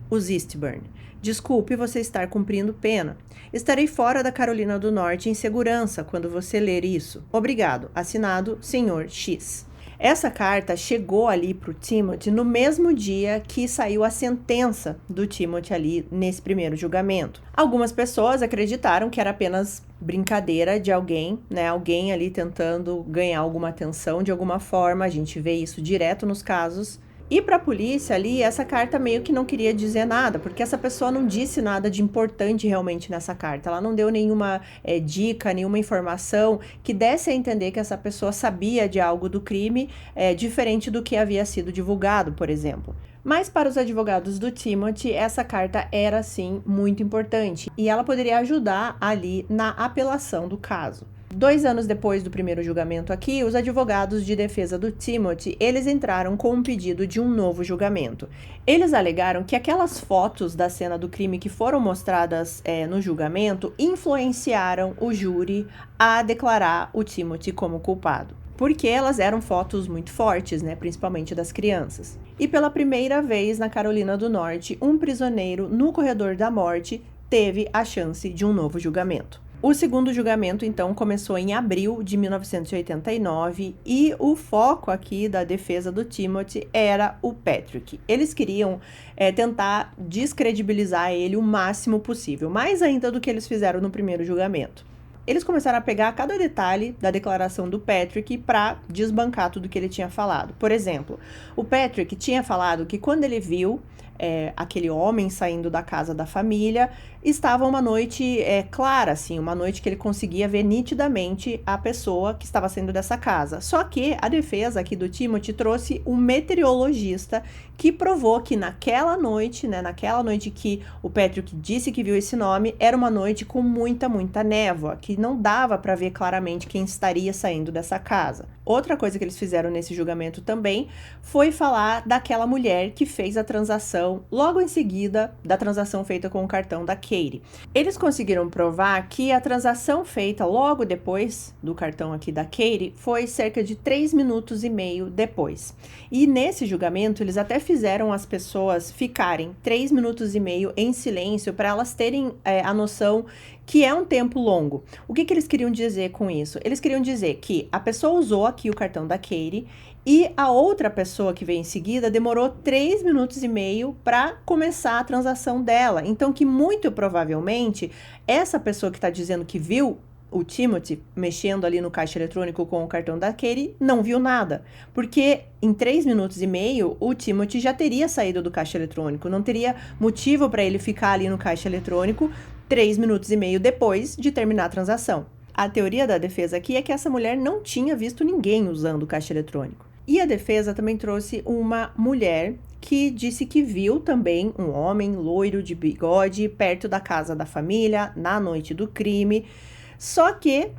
os Eastburn. Desculpe você estar cumprindo pena. Estarei fora da Carolina do Norte em segurança quando você ler isso. Obrigado. Assinado, Sr. X. Essa carta chegou ali para o Timothy no mesmo dia que saiu a sentença do Timothy ali nesse primeiro julgamento. Algumas pessoas acreditaram que era apenas brincadeira de alguém, né? Alguém ali tentando ganhar alguma atenção de alguma forma. A gente vê isso direto nos casos. E para a polícia ali, essa carta meio que não queria dizer nada, porque essa pessoa não disse nada de importante realmente nessa carta. Ela não deu nenhuma dica, nenhuma informação que desse a entender que essa pessoa sabia de algo do crime, diferente do que havia sido divulgado, por exemplo. Mas para os advogados do Timothy, essa carta era sim muito importante e ela poderia ajudar ali na apelação do caso. 2 anos depois do primeiro julgamento aqui, os advogados de defesa do Timothy, eles entraram com um pedido de um novo julgamento. Eles alegaram que aquelas fotos da cena do crime que foram mostradas no julgamento influenciaram o júri a declarar o Timothy como culpado. Porque elas eram fotos muito fortes, né, principalmente das crianças. E pela primeira vez na Carolina do Norte, um prisioneiro no corredor da morte teve a chance de um novo julgamento. O segundo julgamento, então, começou em abril de 1989 e o foco aqui da defesa do Timothy era o Patrick. Eles queriam tentar descredibilizar ele o máximo possível, mais ainda do que eles fizeram no primeiro julgamento. Eles começaram a pegar cada detalhe da declaração do Patrick para desbancar tudo que ele tinha falado. Por exemplo, o Patrick tinha falado que quando ele viu aquele homem saindo da casa da família, estava uma noite clara, assim, uma noite que ele conseguia ver nitidamente a pessoa que estava saindo dessa casa. Só que a defesa aqui do Timothy trouxe um meteorologista que provou que naquela noite, né, naquela noite que o Patrick disse que viu esse nome, era uma noite com muita névoa, que não dava para ver claramente quem estaria saindo dessa casa. Outra coisa que eles fizeram nesse julgamento também foi falar daquela mulher que fez a transação logo em seguida da transação feita com o cartão da Katie. Eles conseguiram provar que a transação feita logo depois do cartão aqui da Katie foi cerca de 3 minutos e meio depois. E nesse julgamento eles até fizeram as pessoas ficarem 3 minutos e meio em silêncio para elas terem a noção que é um tempo longo. O que eles queriam dizer com isso? Eles queriam dizer que a pessoa usou aqui o cartão da Katie e a outra pessoa que veio em seguida demorou 3 minutos e meio para começar a transação dela. Então, que muito provavelmente essa pessoa que está dizendo que viu o Timothy mexendo ali no caixa eletrônico com o cartão da Katie não viu nada, porque em 3 minutos e meio o Timothy já teria saído do caixa eletrônico, não teria motivo para ele ficar ali no caixa eletrônico 3 minutos e meio depois de terminar a transação. A teoria da defesa aqui é que essa mulher não tinha visto ninguém usando o caixa eletrônico. E a defesa também trouxe uma mulher que disse que viu também um homem loiro de bigode perto da casa da família na noite do crime. Só que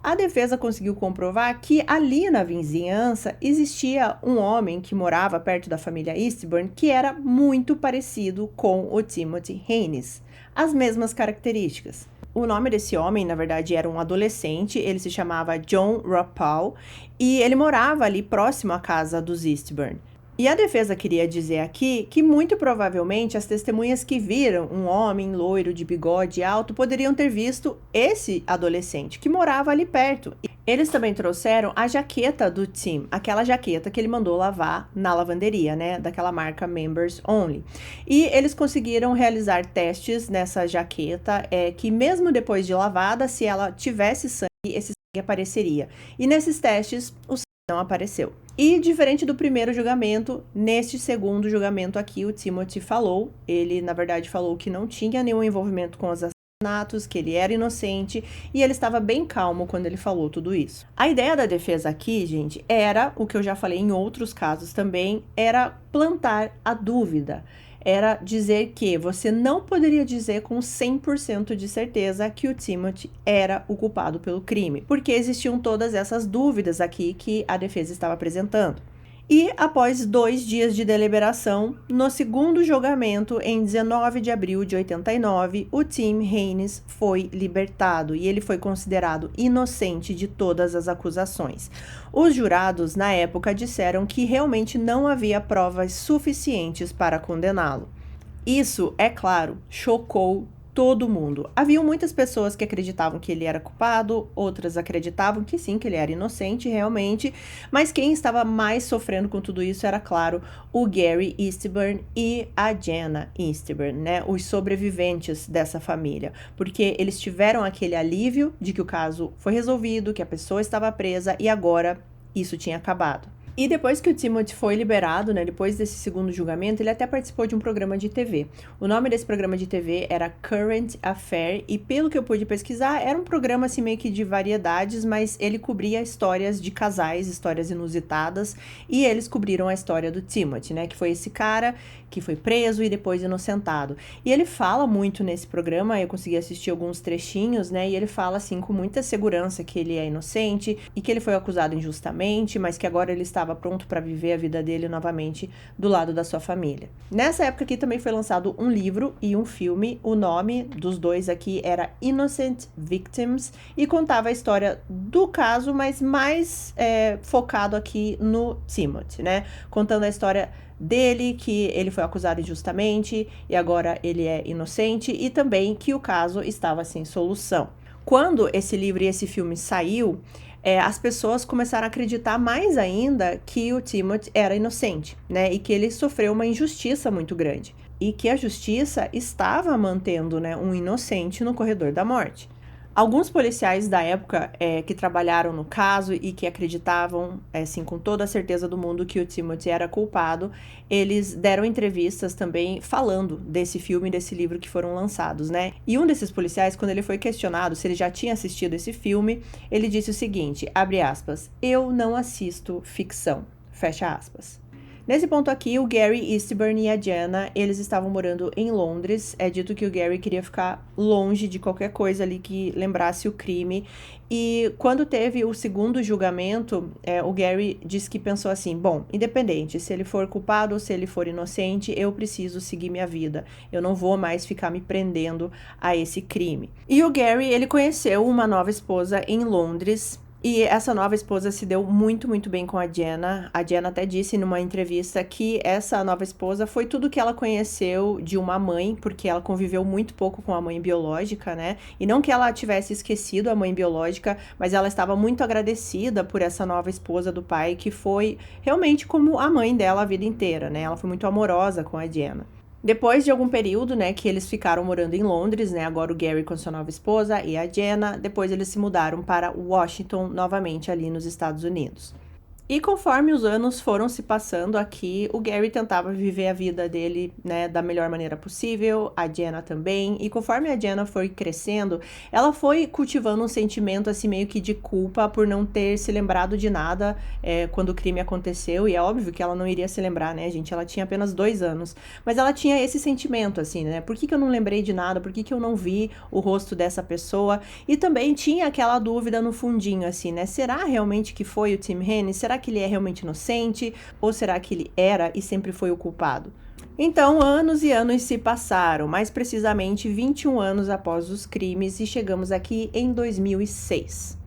a defesa conseguiu comprovar que ali na vizinhança existia um homem que morava perto da família Eastburn que era muito parecido com o Timothy Haynes. As mesmas características. O nome desse homem, na verdade, era um adolescente, ele se chamava John Rapal e ele morava ali próximo à casa dos Eastburn. E a defesa queria dizer aqui que muito provavelmente as testemunhas que viram um homem loiro de bigode alto poderiam ter visto esse adolescente que morava ali perto. Eles também trouxeram a jaqueta do Tim, aquela jaqueta que ele mandou lavar na lavanderia, né, daquela marca Members Only. E eles conseguiram realizar testes nessa jaqueta que mesmo depois de lavada, se ela tivesse sangue, esse sangue apareceria. E nesses testes, o sangue não apareceu. E diferente do primeiro julgamento, neste segundo julgamento aqui, o Timothy falou, ele na verdade falou que não tinha nenhum envolvimento com os assassinatos, que ele era inocente e ele estava bem calmo quando ele falou tudo isso. A ideia da defesa aqui, gente, era, o que eu já falei em outros casos também, era plantar a dúvida. Era dizer que você não poderia dizer com 100% de certeza que o Timothy era o culpado pelo crime, porque existiam todas essas dúvidas aqui que a defesa estava apresentando. E após 2 dias de deliberação, no segundo julgamento, em 19 de abril de 89, o Tim Haynes foi libertado e ele foi considerado inocente de todas as acusações. Os jurados, na época, disseram que realmente não havia provas suficientes para condená-lo. Isso, é claro, chocou todo mundo. Haviam muitas pessoas que acreditavam que ele era culpado, outras acreditavam que sim, que ele era inocente realmente, mas quem estava mais sofrendo com tudo isso era, claro, o Gary Eastburn e a Jenna Eastburn, né, os sobreviventes dessa família, porque eles tiveram aquele alívio de que o caso foi resolvido, que a pessoa estava presa e agora isso tinha acabado. E depois que o Timothy foi liberado, né, depois desse segundo julgamento, ele até participou de um programa de TV. O nome desse programa de TV era Current Affair e, pelo que eu pude pesquisar, era um programa assim meio que de variedades, mas ele cobria histórias de casais, histórias inusitadas, e eles cobriram a história do Timothy, né, que foi esse cara que foi preso e depois inocentado. E ele fala muito nesse programa, eu consegui assistir alguns trechinhos, né, e ele fala assim com muita segurança que ele é inocente e que ele foi acusado injustamente, mas que agora ele estava pronto para viver a vida dele novamente do lado da sua família. Nessa época aqui também foi lançado um livro e um filme. O nome dos dois aqui era Innocent Victims e contava a história do caso, mas mais focado aqui no Timothy, né? Contando a história dele, que ele foi acusado injustamente e agora ele é inocente, e também que o caso estava sem solução. Quando esse livro e esse filme saiu, as pessoas começaram a acreditar mais ainda que o Timothy era inocente, né? E que ele sofreu uma injustiça muito grande. E que a justiça estava mantendo, né, um inocente no corredor da morte. Alguns policiais da época que trabalharam no caso e que acreditavam, assim, com toda a certeza do mundo que o Timothy era culpado, eles deram entrevistas também falando desse filme e desse livro que foram lançados, né? E um desses policiais, quando ele foi questionado se ele já tinha assistido esse filme, ele disse o seguinte, abre aspas, eu não assisto ficção, fecha aspas. Nesse ponto aqui, o Gary Eastburn e a Jenna, eles estavam morando em Londres. É dito que o Gary queria ficar longe de qualquer coisa ali que lembrasse o crime. E quando teve o segundo julgamento, o Gary disse que pensou assim, bom, independente, se ele for culpado ou se ele for inocente, eu preciso seguir minha vida. Eu não vou mais ficar me prendendo a esse crime. E o Gary, ele conheceu uma nova esposa em Londres. E essa nova esposa se deu muito, muito bem com a Jenna. A Jenna até disse numa entrevista que essa nova esposa foi tudo que ela conheceu de uma mãe, porque ela conviveu muito pouco com a mãe biológica, né? E não que ela tivesse esquecido a mãe biológica, mas ela estava muito agradecida por essa nova esposa do pai, que foi realmente como a mãe dela a vida inteira, né? Ela foi muito amorosa com a Jenna. Depois de algum período, né, que eles ficaram morando em Londres, né, agora o Gary com sua nova esposa e a Jenna, depois eles se mudaram para Washington, novamente ali nos Estados Unidos. E conforme os anos foram se passando aqui, o Gary tentava viver a vida dele, né, da melhor maneira possível, a Jenna também, e conforme a Jenna foi crescendo, ela foi cultivando um sentimento assim meio que de culpa por não ter se lembrado de nada quando o crime aconteceu, e é óbvio que ela não iria se lembrar, né, gente, ela tinha apenas 2 anos, mas ela tinha esse sentimento assim, né, por que eu não lembrei de nada, por que eu não vi o rosto dessa pessoa, e também tinha aquela dúvida no fundinho assim, né, será realmente que foi o Tim Henry? Será que ele é realmente inocente? Ou será que ele era e sempre foi o culpado? Então, anos e anos se passaram, mais precisamente 21 anos após os crimes, e chegamos aqui em 2006.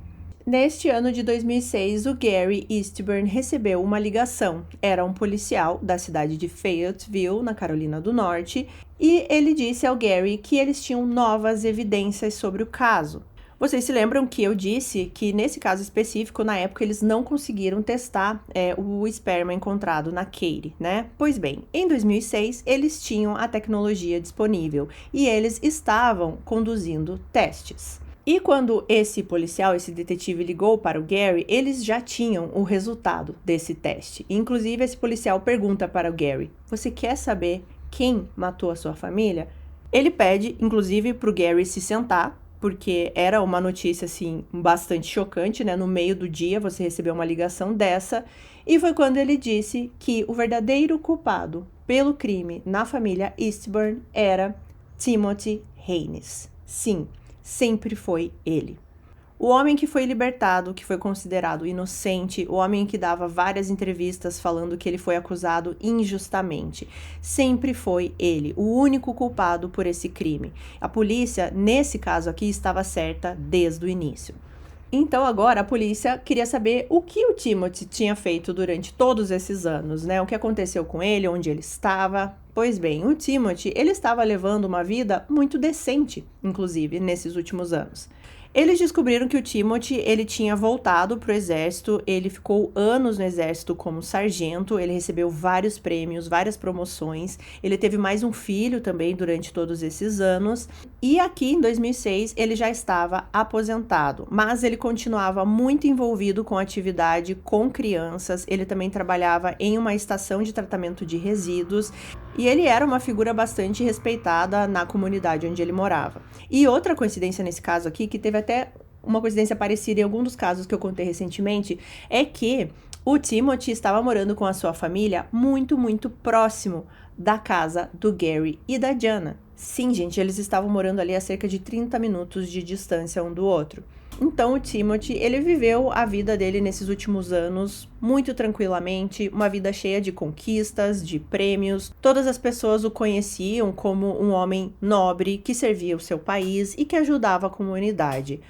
Neste ano de 2006, o Gary Eastburn recebeu uma ligação. Era um policial da cidade de Fayetteville, na Carolina do Norte, e ele disse ao Gary que eles tinham novas evidências sobre o caso. Vocês se lembram que eu disse que nesse caso específico, na época, eles não conseguiram testar o esperma encontrado na Katie, né? Pois bem, em 2006, eles tinham a tecnologia disponível e eles estavam conduzindo testes. E quando esse policial, esse detetive ligou para o Gary, eles já tinham o resultado desse teste. Inclusive, esse policial pergunta para o Gary, você quer saber quem matou a sua família? Ele pede, inclusive, para o Gary se sentar, porque era uma notícia, assim, bastante chocante, né? No meio do dia você recebeu uma ligação dessa, e foi quando ele disse que o verdadeiro culpado pelo crime na família Eastburn era Timothy Haynes. Sim, sempre foi ele. O homem que foi libertado, que foi considerado inocente, o homem que dava várias entrevistas falando que ele foi acusado injustamente, sempre foi ele, o único culpado por esse crime. A polícia, nesse caso aqui, estava certa desde o início. Então agora a polícia queria saber o que o Timothy tinha feito durante todos esses anos, né? O que aconteceu com ele, onde ele estava. Pois bem, o Timothy, ele estava levando uma vida muito decente, inclusive, nesses últimos anos. Eles descobriram que o Timothy, ele tinha voltado pro exército, ele ficou anos no exército como sargento, ele recebeu vários prêmios, várias promoções, ele teve mais um filho também durante todos esses anos, e aqui em 2006 ele já estava aposentado, mas ele continuava muito envolvido com atividade com crianças, ele também trabalhava em uma estação de tratamento de resíduos, e ele era uma figura bastante respeitada na comunidade onde ele morava. E outra coincidência nesse caso aqui, que teve até uma coincidência parecida em algum dos casos que eu contei recentemente, é que o Timothy estava morando com a sua família muito, muito próximo da casa do Gary e da Jana. Sim, gente, eles estavam morando ali a cerca de 30 minutos de distância um do outro. Então o Timothy, ele viveu a vida dele nesses últimos anos muito tranquilamente, uma vida cheia de conquistas, de prêmios. Todas as pessoas o conheciam como um homem nobre que servia o seu país e que ajudava a comunidade.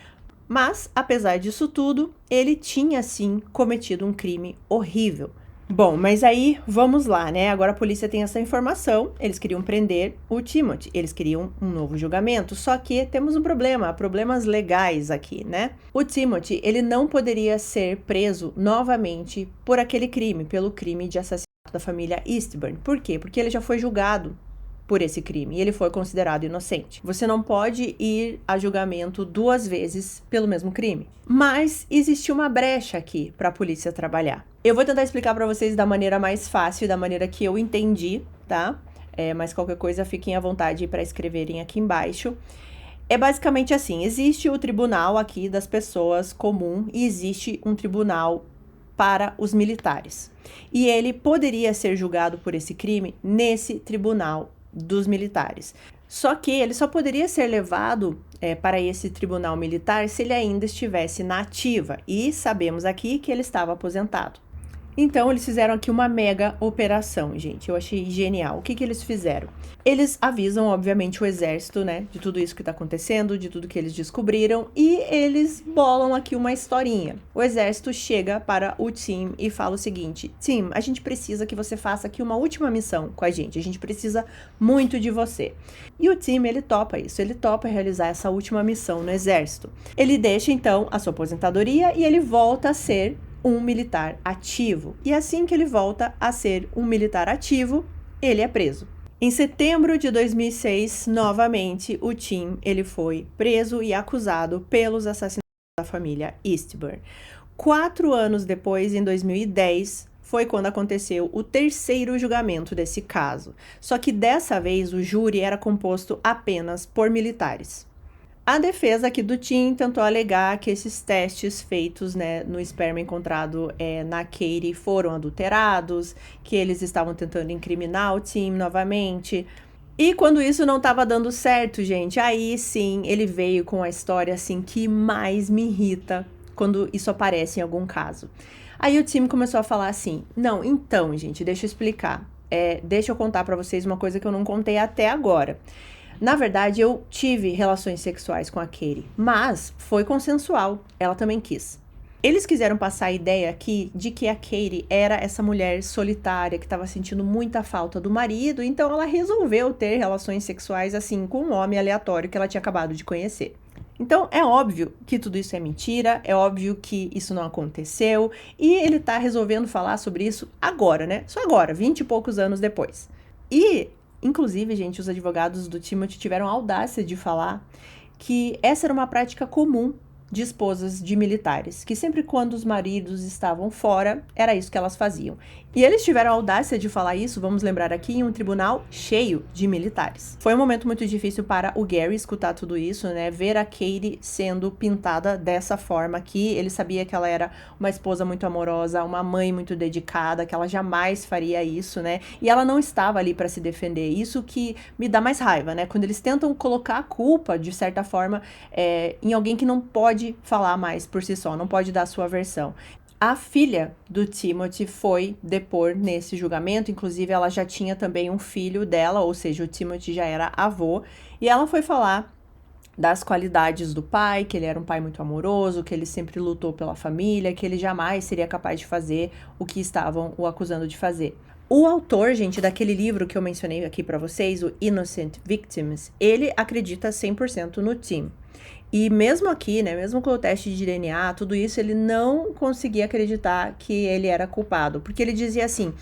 Mas, apesar disso tudo, ele tinha sim cometido um crime horrível. Bom, mas aí vamos lá, né? Agora a polícia tem essa informação, eles queriam prender o Timothy, eles queriam um novo julgamento, só que temos um problema, problemas legais aqui, né? O Timothy, ele não poderia ser preso novamente por aquele crime, pelo crime de assassinato da família Eastburn. Por quê? Porque ele já foi julgado por esse crime e ele foi considerado inocente. Você não pode ir a julgamento 2 vezes pelo mesmo crime. Mas existe uma brecha aqui para a polícia trabalhar. Eu vou tentar explicar para vocês da maneira mais fácil, da maneira que eu entendi, tá? Mas qualquer coisa fiquem à vontade para escreverem aqui embaixo. É basicamente assim, existe o tribunal aqui das pessoas comum e existe um tribunal para os militares. E ele poderia ser julgado por esse crime nesse tribunal dos militares. Só que ele só poderia ser levado para esse tribunal militar se ele ainda estivesse na ativa. E sabemos aqui que ele estava aposentado. Então, eles fizeram aqui uma mega operação, gente. Eu achei genial. O que eles fizeram? Eles avisam, obviamente, o exército, né? De tudo isso que tá acontecendo, de tudo que eles descobriram. E eles bolam aqui uma historinha. O exército chega para o Tim e fala o seguinte: Tim, a gente precisa que você faça aqui uma última missão com a gente. A gente precisa muito de você. E o Tim, ele topa isso. Ele topa realizar essa última missão no exército. Ele deixa, então, a sua aposentadoria e ele volta a ser um militar ativo. E assim que ele volta a ser um militar ativo, ele é preso. Em setembro de 2006, novamente, o Tim ele foi preso e acusado pelos assassinatos da família Eastburn. 4 anos depois, em 2010, foi quando aconteceu o 3º julgamento desse caso. Só que dessa vez o júri era composto apenas por militares. A defesa aqui do Tim tentou alegar que esses testes feitos, né, no esperma encontrado na Katie foram adulterados, que eles estavam tentando incriminar o Tim novamente. E quando isso não estava dando certo, gente, aí sim ele veio com a história assim que mais me irrita quando isso aparece em algum caso. Aí o Tim começou a falar assim: não, então, gente, deixa eu explicar. Deixa eu contar pra vocês uma coisa que eu não contei até agora. Na verdade, eu tive relações sexuais com a Katie, mas foi consensual, ela também quis. Eles quiseram passar a ideia aqui de que a Katie era essa mulher solitária que estava sentindo muita falta do marido, então ela resolveu ter relações sexuais assim com um homem aleatório que ela tinha acabado de conhecer. Então é óbvio que tudo isso é mentira, é óbvio que isso não aconteceu e ele tá resolvendo falar sobre isso agora, né? Só agora, 20 e poucos anos depois. Inclusive, gente, os advogados do Timothy tiveram a audácia de falar que essa era uma prática comum de esposas de militares, que sempre quando os maridos estavam fora, era isso que elas faziam. E eles tiveram a audácia de falar isso, vamos lembrar aqui, em um tribunal cheio de militares. Foi um momento muito difícil para o Gary escutar tudo isso, né? Ver a Katie sendo pintada dessa forma aqui. Ele sabia que ela era uma esposa muito amorosa, uma mãe muito dedicada, que ela jamais faria isso, né? E ela não estava ali para se defender. Isso que me dá mais raiva, né? Quando eles tentam colocar a culpa, de certa forma, em alguém que não pode falar mais por si só, não pode dar a sua versão. A filha do Timothy foi depor nesse julgamento, inclusive ela já tinha também um filho dela, ou seja, o Timothy já era avô, e ela foi falar das qualidades do pai, que ele era um pai muito amoroso, que ele sempre lutou pela família, que ele jamais seria capaz de fazer o que estavam o acusando de fazer. O autor, gente, daquele livro que eu mencionei aqui pra vocês, o Innocent Victims, ele acredita 100% no Tim. E mesmo aqui, né, mesmo com o teste de DNA, tudo isso, ele não conseguia acreditar que ele era culpado, porque ele dizia assim: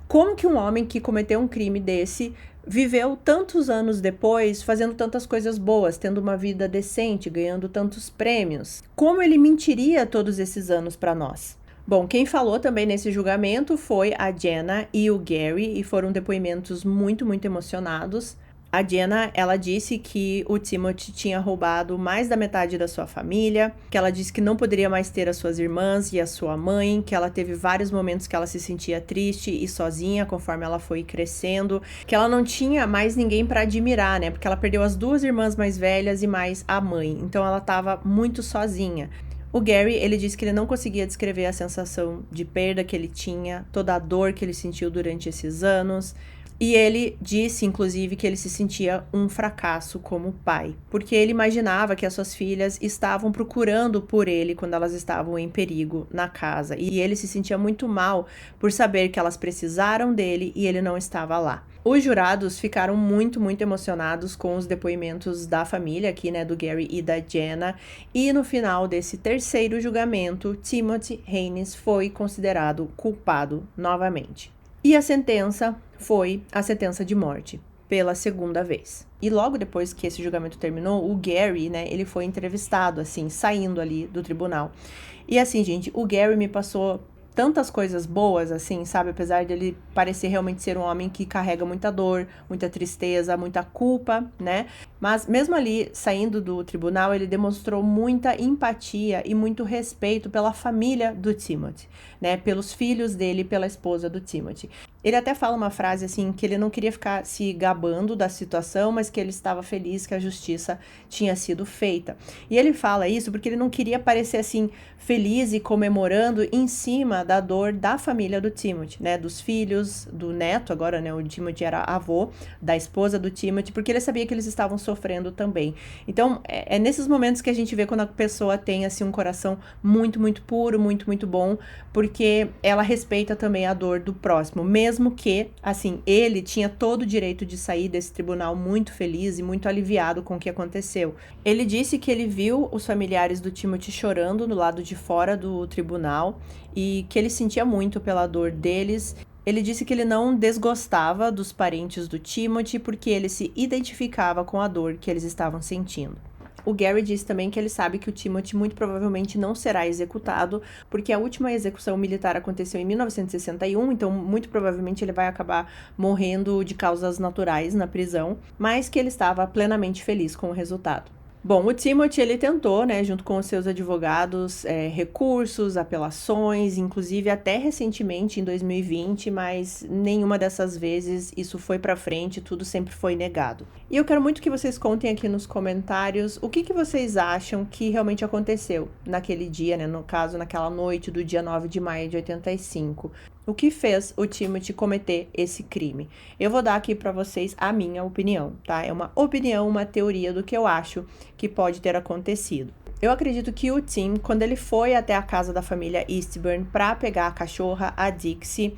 como que um homem que cometeu um crime desse viveu tantos anos depois, fazendo tantas coisas boas, tendo uma vida decente, ganhando tantos prêmios? Como ele mentiria todos esses anos para nós? Bom, quem falou também nesse julgamento foi a Jenna e o Gary, e foram depoimentos muito, muito emocionados. A Jenna, ela disse que o Timothy tinha roubado mais da metade da sua família, que ela disse que não poderia mais ter as suas irmãs e a sua mãe, que ela teve vários momentos que ela se sentia triste e sozinha conforme ela foi crescendo, que ela não tinha mais ninguém para admirar, né? Porque ela perdeu as 2 irmãs mais velhas e mais a mãe, então ela estava muito sozinha. O Gary, ele disse que ele não conseguia descrever a sensação de perda que ele tinha, toda a dor que ele sentiu durante esses anos. E ele disse, inclusive, que ele se sentia um fracasso como pai, porque ele imaginava que as suas filhas estavam procurando por ele quando elas estavam em perigo na casa. E ele se sentia muito mal por saber que elas precisaram dele e ele não estava lá. Os jurados ficaram muito, muito emocionados com os depoimentos da família aqui, né, do Gary e da Jenna. E no final desse terceiro julgamento, Timothy Haynes foi considerado culpado novamente. E a sentença foi a sentença de morte, pela segunda vez. E logo depois que esse julgamento terminou, o Gary, né, ele foi entrevistado, assim, saindo ali do tribunal. E assim, gente, o Gary me passou tantas coisas boas, assim, sabe? Apesar dele parecer realmente ser um homem que carrega muita dor, muita tristeza, muita culpa, né? Mas mesmo ali, saindo do tribunal, ele demonstrou muita empatia e muito respeito pela família do Timothy, né? Pelos filhos dele e pela esposa do Timothy. Ele até fala uma frase assim, que ele não queria ficar se gabando da situação, mas que ele estava feliz que a justiça tinha sido feita. E ele fala isso porque ele não queria parecer assim, feliz e comemorando em cima da dor da família do Timothy, né? Dos filhos, do neto, agora, né? O Timothy era avô da esposa do Timothy, porque ele sabia que eles estavam sofrendo também. Então, é nesses momentos que a gente vê quando a pessoa tem, assim, um coração muito, muito puro, muito, muito bom, porque ela respeita também a dor do próximo, mesmo que, assim, ele tinha todo o direito de sair desse tribunal muito feliz e muito aliviado com o que aconteceu. Ele disse que ele viu os familiares do Timothy chorando no lado de fora do tribunal e que ele sentia muito pela dor deles. Ele disse que ele não desgostava dos parentes do Timothy porque ele se identificava com a dor que eles estavam sentindo. O Gary disse também que ele sabe que o Timothy muito provavelmente não será executado, porque a última execução militar aconteceu em 1961, então muito provavelmente ele vai acabar morrendo de causas naturais na prisão, mas que ele estava plenamente feliz com o resultado. Bom, o Timothy, ele tentou, né, junto com os seus advogados, recursos, apelações, inclusive até recentemente, em 2020, mas nenhuma dessas vezes isso foi pra frente, tudo sempre foi negado. E eu quero muito que vocês contem aqui nos comentários o que vocês acham que realmente aconteceu naquele dia, né, no caso, naquela noite do dia 9 de maio de 85. O que fez o Timothy cometer esse crime? Eu vou dar aqui para vocês a minha opinião, tá? É uma opinião, uma teoria do que eu acho que pode ter acontecido. Eu acredito que o Tim, quando ele foi até a casa da família Eastburn para pegar a cachorra, a Dixie,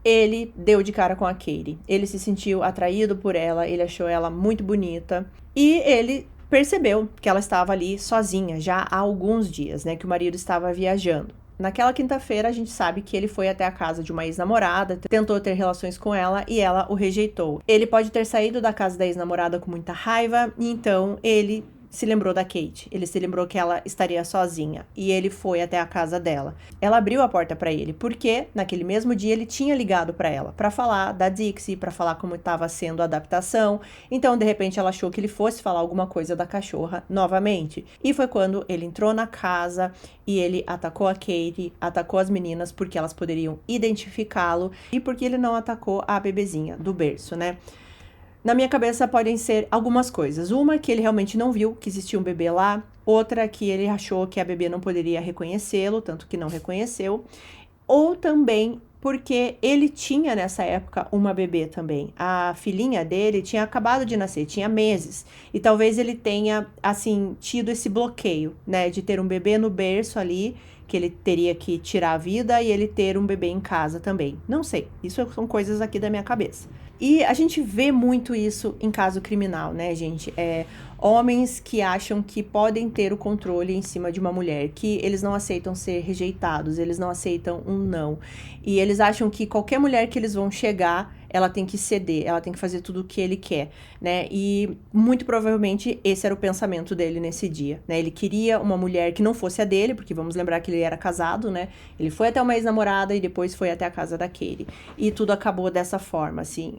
ele deu de cara com a Katie. Ele se sentiu atraído por ela, ele achou ela muito bonita e ele percebeu que ela estava ali sozinha já há alguns dias, né? Que o marido estava viajando. Naquela quinta-feira, a gente sabe que ele foi até a casa de uma ex-namorada, tentou ter relações com ela e ela o rejeitou. Ele pode ter saído da casa da ex-namorada com muita raiva, e então ele se lembrou da Kate. Ele se lembrou que ela estaria sozinha e ele foi até a casa dela. Ela abriu a porta para ele porque naquele mesmo dia ele tinha ligado para ela para falar da Dixie, para falar como estava sendo a adaptação. Então, de repente, ela achou que ele fosse falar alguma coisa da cachorra novamente. E foi quando ele entrou na casa e ele atacou a Kate, atacou as meninas porque elas poderiam identificá-lo e porque ele não atacou a bebezinha do berço, né? Na minha cabeça podem ser algumas coisas. Uma, que ele realmente não viu que existia um bebê lá. Outra, que ele achou que a bebê não poderia reconhecê-lo, tanto que não reconheceu. Ou também porque ele tinha nessa época uma bebê também. A filhinha dele tinha acabado de nascer, tinha meses. E talvez ele tenha, assim, tido esse bloqueio, né? De ter um bebê no berço ali, que ele teria que tirar a vida, e ele ter um bebê em casa também. Não sei, isso são coisas aqui da minha cabeça. E a gente vê muito isso em caso criminal, né, gente? Homens que acham que podem ter o controle em cima de uma mulher, que eles não aceitam ser rejeitados, eles não aceitam um não. E eles acham que qualquer mulher que eles vão chegar, ela tem que ceder, ela tem que fazer tudo o que ele quer, né? E muito provavelmente esse era o pensamento dele nesse dia, né? Ele queria uma mulher que não fosse a dele, porque vamos lembrar que ele era casado, né? Ele foi até uma ex-namorada e depois foi até a casa da Katie. E tudo acabou dessa forma, assim,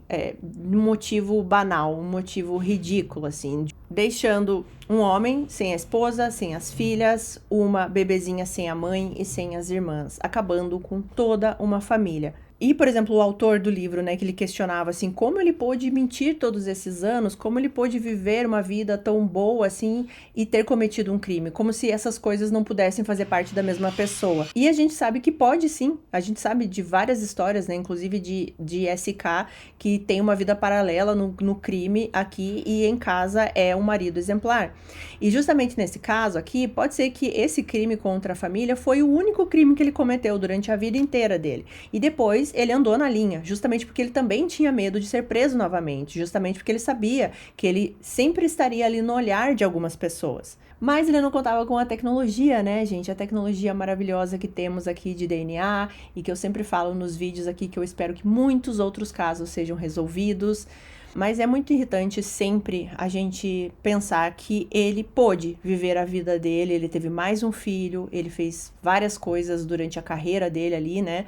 um motivo banal, um motivo ridículo, assim, deixando um homem sem a esposa, sem as filhas, uma bebezinha sem a mãe e sem as irmãs, acabando com toda uma família. E, por exemplo, o autor do livro, né, que ele questionava, assim, como ele pôde mentir todos esses anos, como ele pôde viver uma vida tão boa, assim, e ter cometido um crime, como se essas coisas não pudessem fazer parte da mesma pessoa. E a gente sabe que pode sim, a gente sabe de várias histórias, né, inclusive de SK, que tem uma vida paralela no crime aqui e em casa é um marido exemplar. E justamente nesse caso aqui, pode ser que esse crime contra a família foi o único crime que ele cometeu durante a vida inteira dele. E depois ele andou na linha, justamente porque ele também tinha medo de ser preso novamente, justamente porque ele sabia que ele sempre estaria ali no olhar de algumas pessoas. Mas ele não contava com a tecnologia, né, gente? A tecnologia maravilhosa que temos aqui de DNA e que eu sempre falo nos vídeos aqui que eu espero que muitos outros casos sejam resolvidos. Mas é muito irritante sempre a gente pensar que ele pôde viver a vida dele, ele teve mais um filho, ele fez várias coisas durante a carreira dele ali, né?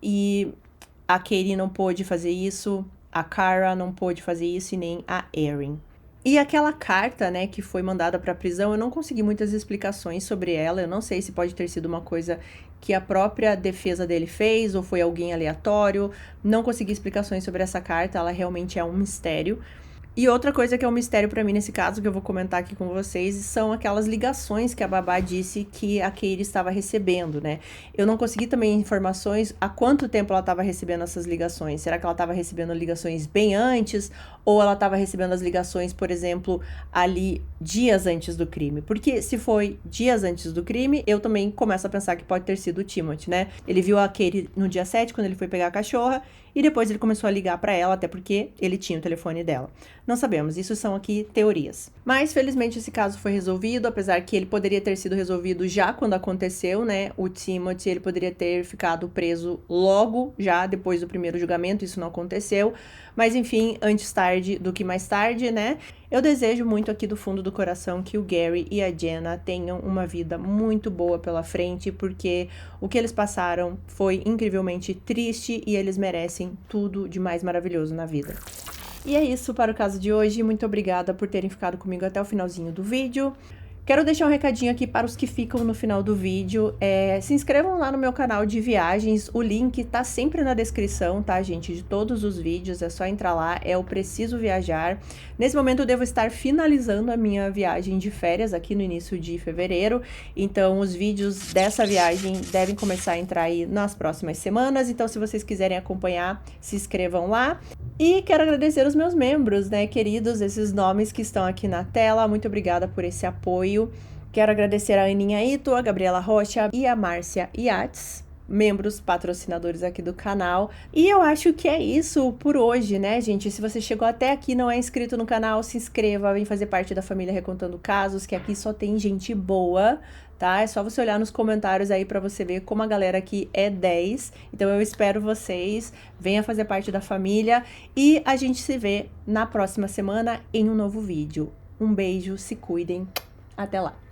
E a Katie não pôde fazer isso, a Kara não pôde fazer isso e nem a Erin. E aquela carta, né, que foi mandada para a prisão, eu não consegui muitas explicações sobre ela. Eu não sei se pode ter sido uma coisa que a própria defesa dele fez ou foi alguém aleatório. Não consegui explicações sobre essa carta, ela realmente é um mistério. E outra coisa que é um mistério pra mim nesse caso, que eu vou comentar aqui com vocês, são aquelas ligações que a babá disse que a Katie estava recebendo, né? Eu não consegui também informações há quanto tempo ela estava recebendo essas ligações. Será que ela estava recebendo ligações bem antes? Ou ela estava recebendo as ligações, por exemplo, ali dias antes do crime? Porque se foi dias antes do crime, eu também começo a pensar que pode ter sido o Timothy, né? Ele viu a Katie no dia 7, quando ele foi pegar a cachorra, e depois ele começou a ligar para ela, até porque ele tinha o telefone dela. Não sabemos, isso são aqui teorias. Mas, felizmente, esse caso foi resolvido, apesar que ele poderia ter sido resolvido já quando aconteceu, né? O Timothy, ele poderia ter ficado preso logo, já depois do primeiro julgamento, isso não aconteceu. Mas, enfim, antes tarde do que mais tarde, né? Eu desejo muito aqui do fundo do coração que o Gary e a Jenna tenham uma vida muito boa pela frente, porque o que eles passaram foi incrivelmente triste e eles merecem tudo de mais maravilhoso na vida. E é isso para o caso de hoje. Muito obrigada por terem ficado comigo até o finalzinho do vídeo. Quero deixar um recadinho aqui para os que ficam no final do vídeo. Se inscrevam lá no meu canal de viagens. O link tá sempre na descrição, tá, gente? De todos os vídeos. É só entrar lá. É o Preciso Viajar. Nesse momento eu devo estar finalizando a minha viagem de férias aqui no início de fevereiro. Então os vídeos dessa viagem devem começar a entrar aí nas próximas semanas. Então se vocês quiserem acompanhar, se inscrevam lá. E quero agradecer os meus membros, né, queridos, esses nomes que estão aqui na tela. Muito obrigada por esse apoio. Quero agradecer a Aninha Ito, a Gabriela Rocha e a Márcia Yates, membros patrocinadores aqui do canal. E eu acho que é isso por hoje, né, gente? Se você chegou até aqui e não é inscrito no canal, se inscreva, vem fazer parte da família Recontando Casos, que aqui só tem gente boa, tá? É só você olhar nos comentários aí pra você ver como a galera aqui é 10. Então eu espero vocês, venha fazer parte da família e a gente se vê na próxima semana em um novo vídeo. Um beijo, se cuidem, até lá!